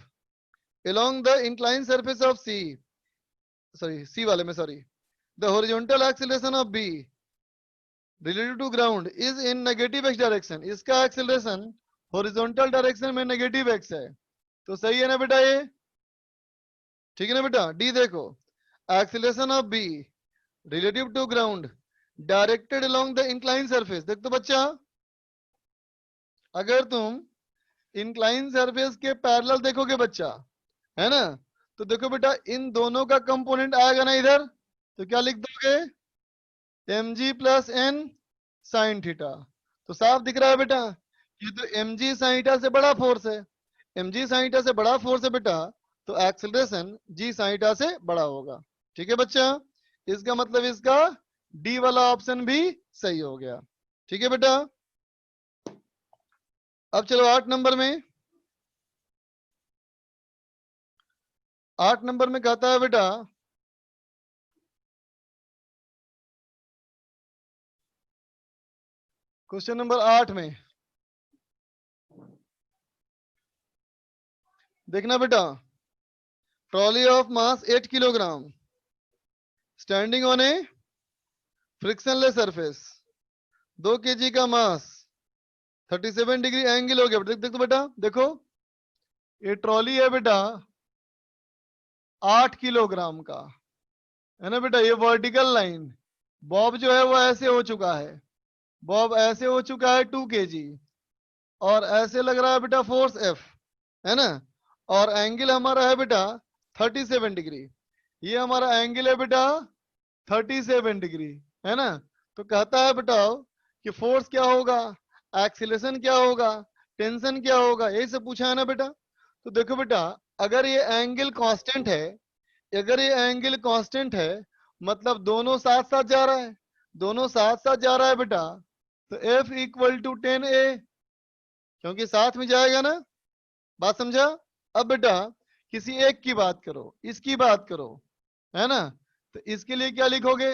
along the inclined surface of C वाले में sorry, the horizontal acceleration of B relative to ground is in negative x direction, इसका acceleration horizontal direction में negative x है, तो सही है ना बेटा ये, ठीक है ना बेटा। डी देखो acceleration of B relative to ground directed along the inclined surface, देख तो बच्चा अगर तुम inclined surface के पैरेलल देखोगे बच्चा, है ना, तो देखो बेटा इन दोनों का कंपोनेंट आएगा ना इधर, तो क्या लिख दोगे M G plus N sine theta, तो साफ दिख रहा है बेटा ये तो एम जी साइन थीटा से बड़ा फोर्स है, एम जी साइन थीटा से बड़ा फोर्स है बेटा, तो एक्सेलरेशन जी sin θ से बड़ा होगा। ठीक है बच्चा, इसका मतलब इसका डी वाला ऑप्शन भी सही हो गया। ठीक है बेटा, अब चलो 8 नंबर में। 8 नंबर में कहता है बेटा क्वेश्चन नंबर 8 में देखना बेटा, trolley of mass 8 kilogram standing on A frictionless surface, 2 kg का मास, 37 डिग्री एंगल हो गया। देख बेटा, देखो ये ट्रॉली है बेटा 8 किलोग्राम का, है ना बेटा। ये वर्टिकल लाइन बॉब जो है वो ऐसे हो चुका है, बॉब ऐसे हो चुका है 2 kg, और ऐसे लग रहा है बेटा फोर्स F, है ना। और एंगल हमारा है बेटा 37 डिग्री, ये हमारा एंगल है बेटा 37 डिग्री, है ना। तो कहता है बताओ कि फोर्स क्या होगा, एक्सीलरेशन क्या होगा, टेंशन क्या होगा, यही सब पूछा है ना बेटा। तो देखो बेटा, अगर ये एंगल कांस्टेंट है, अगर ये एंगल कांस्टेंट है मतलब दोनों साथ साथ जा रहा है, दोनों साथ साथ जा रहा है बेटा, तो F इक्वल टू 10A, क्योंकि साथ में जाएगा ना। बात समझा। अब बेटा किसी एक की बात करो, इसकी बात करो, है ना। तो इसके लिए क्या लिखोगे,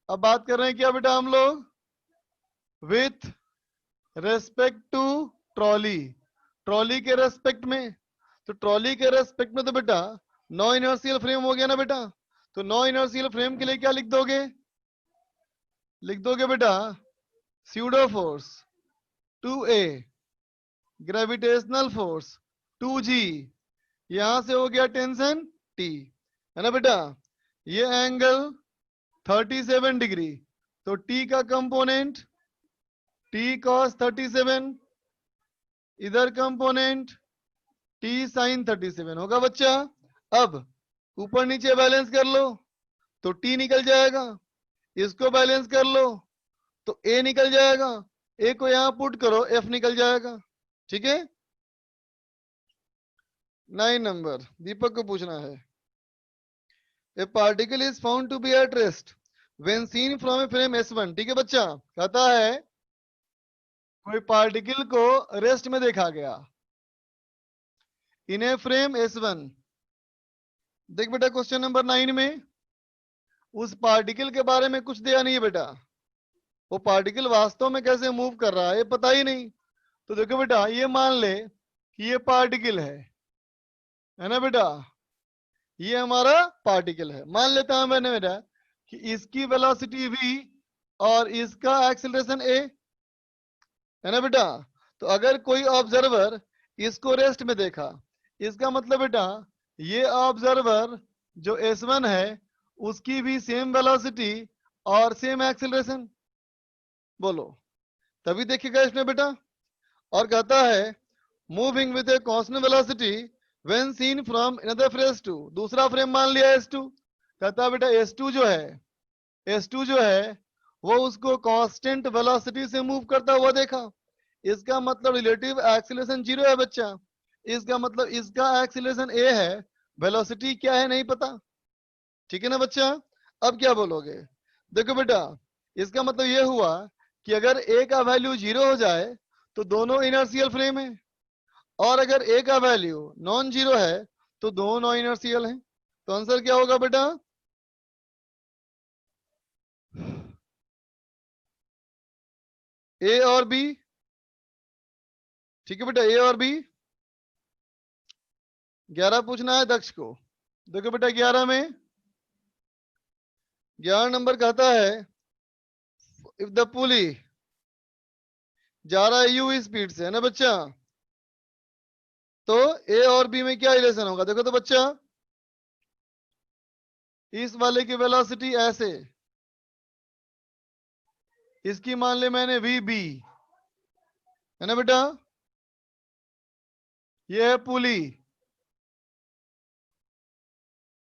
अब बात कर रहे हैं क्या बेटा हम लोग, with respect to trolley, trolley के रेस्पेक्ट में। तो ट्रॉली के रेस्पेक्ट में तो बेटा नो इनर्शियल फ्रेम हो गया ना बेटा। तो नो इनर्शियल फ्रेम के लिए क्या लिख दोगे, लिख दोगे बेटा pseudo force 2A, gravitational force 2G, यहां से हो गया टेंशन T, है ना बेटा। ये एंगल 37 डिग्री, तो T का कंपोनेंट T cos 37, इधर कंपोनेंट T sin 37 होगा बच्चा। अब ऊपर नीचे बैलेंस कर लो तो T निकल जाएगा, इसको बैलेंस कर लो तो A निकल जाएगा, A को यहां पुट करो F निकल जाएगा। ठीक है। 9 नंबर दीपक को पूछना है, a particle is found to be at rest when seen from a frame S1। ठीक है बच्चा, कहता है कोई पार्टिकल को रेस्ट में देखा गया इन ए फ्रेम S1। देख बेटा क्वेश्चन नंबर 9 में उस पार्टिकल के बारे में कुछ दिया नहीं है बेटा, वो पार्टिकल वास्तव में कैसे मूव कर रहा है ये पता ही नहीं। तो देखो बेटा, ये मान ले कि ये पार्टिकल है ना बेटा, ये हमारा पार्टिकल है। मान लेता हूं मैंने बेटा कि इसकी वेलोसिटी v और इसका एक्सीलरेशन a, है ना बेटा। तो अगर कोई ऑब्जर्वर इसको रेस्ट में देखा, इसका मतलब बेटा ये ऑब्जर्वर जो S1 है उसकी भी सेम वेलोसिटी और सेम एक्सीलरेशन, बोलो तभी देखिएगा इसने बेटा। और कहता है moving with a constant velocity when seen from another frame S2, दूसरा फ्रेम मान लिया S2। कहता है बेटा S2 जो है, S2 जो है वो उसको कांस्टेंट वेलोसिटी से मूव करता हुआ देखा, इसका मतलब रिलेटिव एक्सीलरेशन 0 है बच्चा, इसका मतलब इसका एक्सीलरेशन a है, वेलोसिटी क्या है नहीं पता। ठीक है ना बच्चा। अब क्या बोलोगे, देखो बेटा इसका मतलब ये हुआ कि अगर a का वैल्यू 0 हो जाए तो दोनों इनर्शियल फ्रेम है, और अगर a का वैल्यू नॉन जीरो है तो दोनों इनर्शियल हैं। तो आंसर क्या होगा बेटा, A और B। ठीक है बेटा, A और B। 11 पूछना है दक्ष को। देखो बेटा 11 में 11 नंबर कहता है इफ द पुली जा रहा है u स्पीड से, है ना बच्चा, तो A और B में क्या रिलेशन होगा। देखो तो बच्चा, इस वाले की वेलोसिटी ऐसे, इसकी मान ले मैंने VB, है ना बेटा, ये है पुली,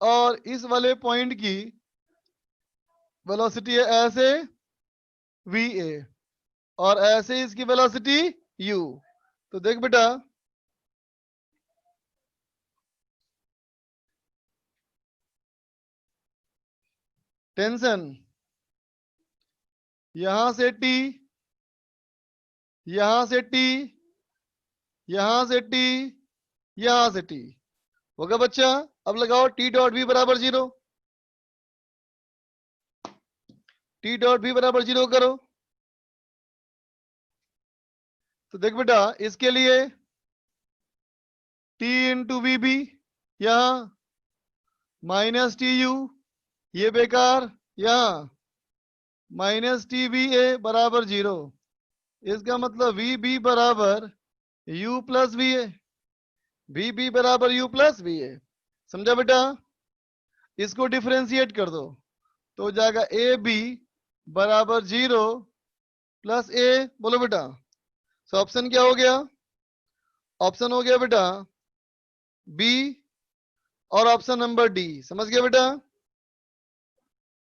और इस वाले पॉइंट की वेलोसिटी है ऐसे VA, और ऐसे इसकी वेलोसिटी U। तो देख बेटा टेंशन, यहां से टी, यहां से टी, यहां से टी, यहां से टी होगा बच्चा। अब लगाओ टी डॉट बी बराबर 0, टी डॉट बी बराबर 0 करो। तो देख बेटा इसके लिए टी इंटू वी बी, यहां माइनस टी यू, ये बेकार, यहां माइनस टी वी ए बराबर 0। इसका मतलब वी बी बराबर U plus V A, V B बराबर यू प्लस वी ए। समझा बेटा? इसको डिफरेंशिएट कर दो तो हो जाएगा ए बी बराबर 0 प्लस ए। बोलो बेटा, सो ऑप्शन क्या हो गया? ऑप्शन हो गया बेटा बी और ऑप्शन नंबर डी। समझ गया बेटा?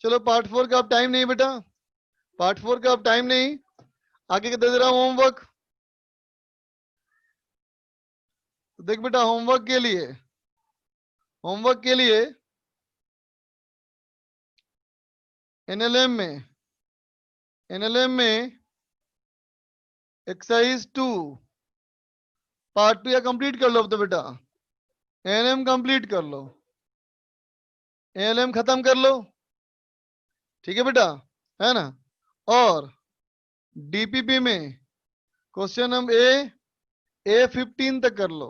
चलो पार्ट 4 का अब टाइम नहीं बेटा, पार्ट 4 का अब टाइम नहीं, आगे के दे रहा हूं होमवर्क। तो देख बेटा होमवर्क के लिए, होमवर्क के लिए एनएलएम में, एनएलएम में एक्सरसाइज 2 पार्ट 2 या कंप्लीट कर लो। अब तो बेटा एनएलएम कंप्लीट कर लो, एनएलएम खत्म कर लो, ठीक है बेटा, है ना। और डीपीपी में क्वेश्चन नंबर A15 तक कर लो,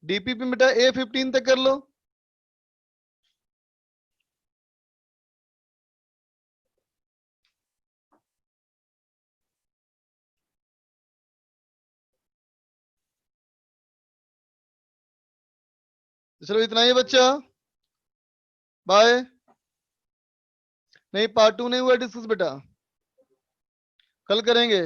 डीपीपी में बेटा A15 तक कर लो। चलो इतना ही बच्चा, बाय। नहीं पार्ट 2 नहीं हुआ डिस्कस बेटा, कल करेंगे।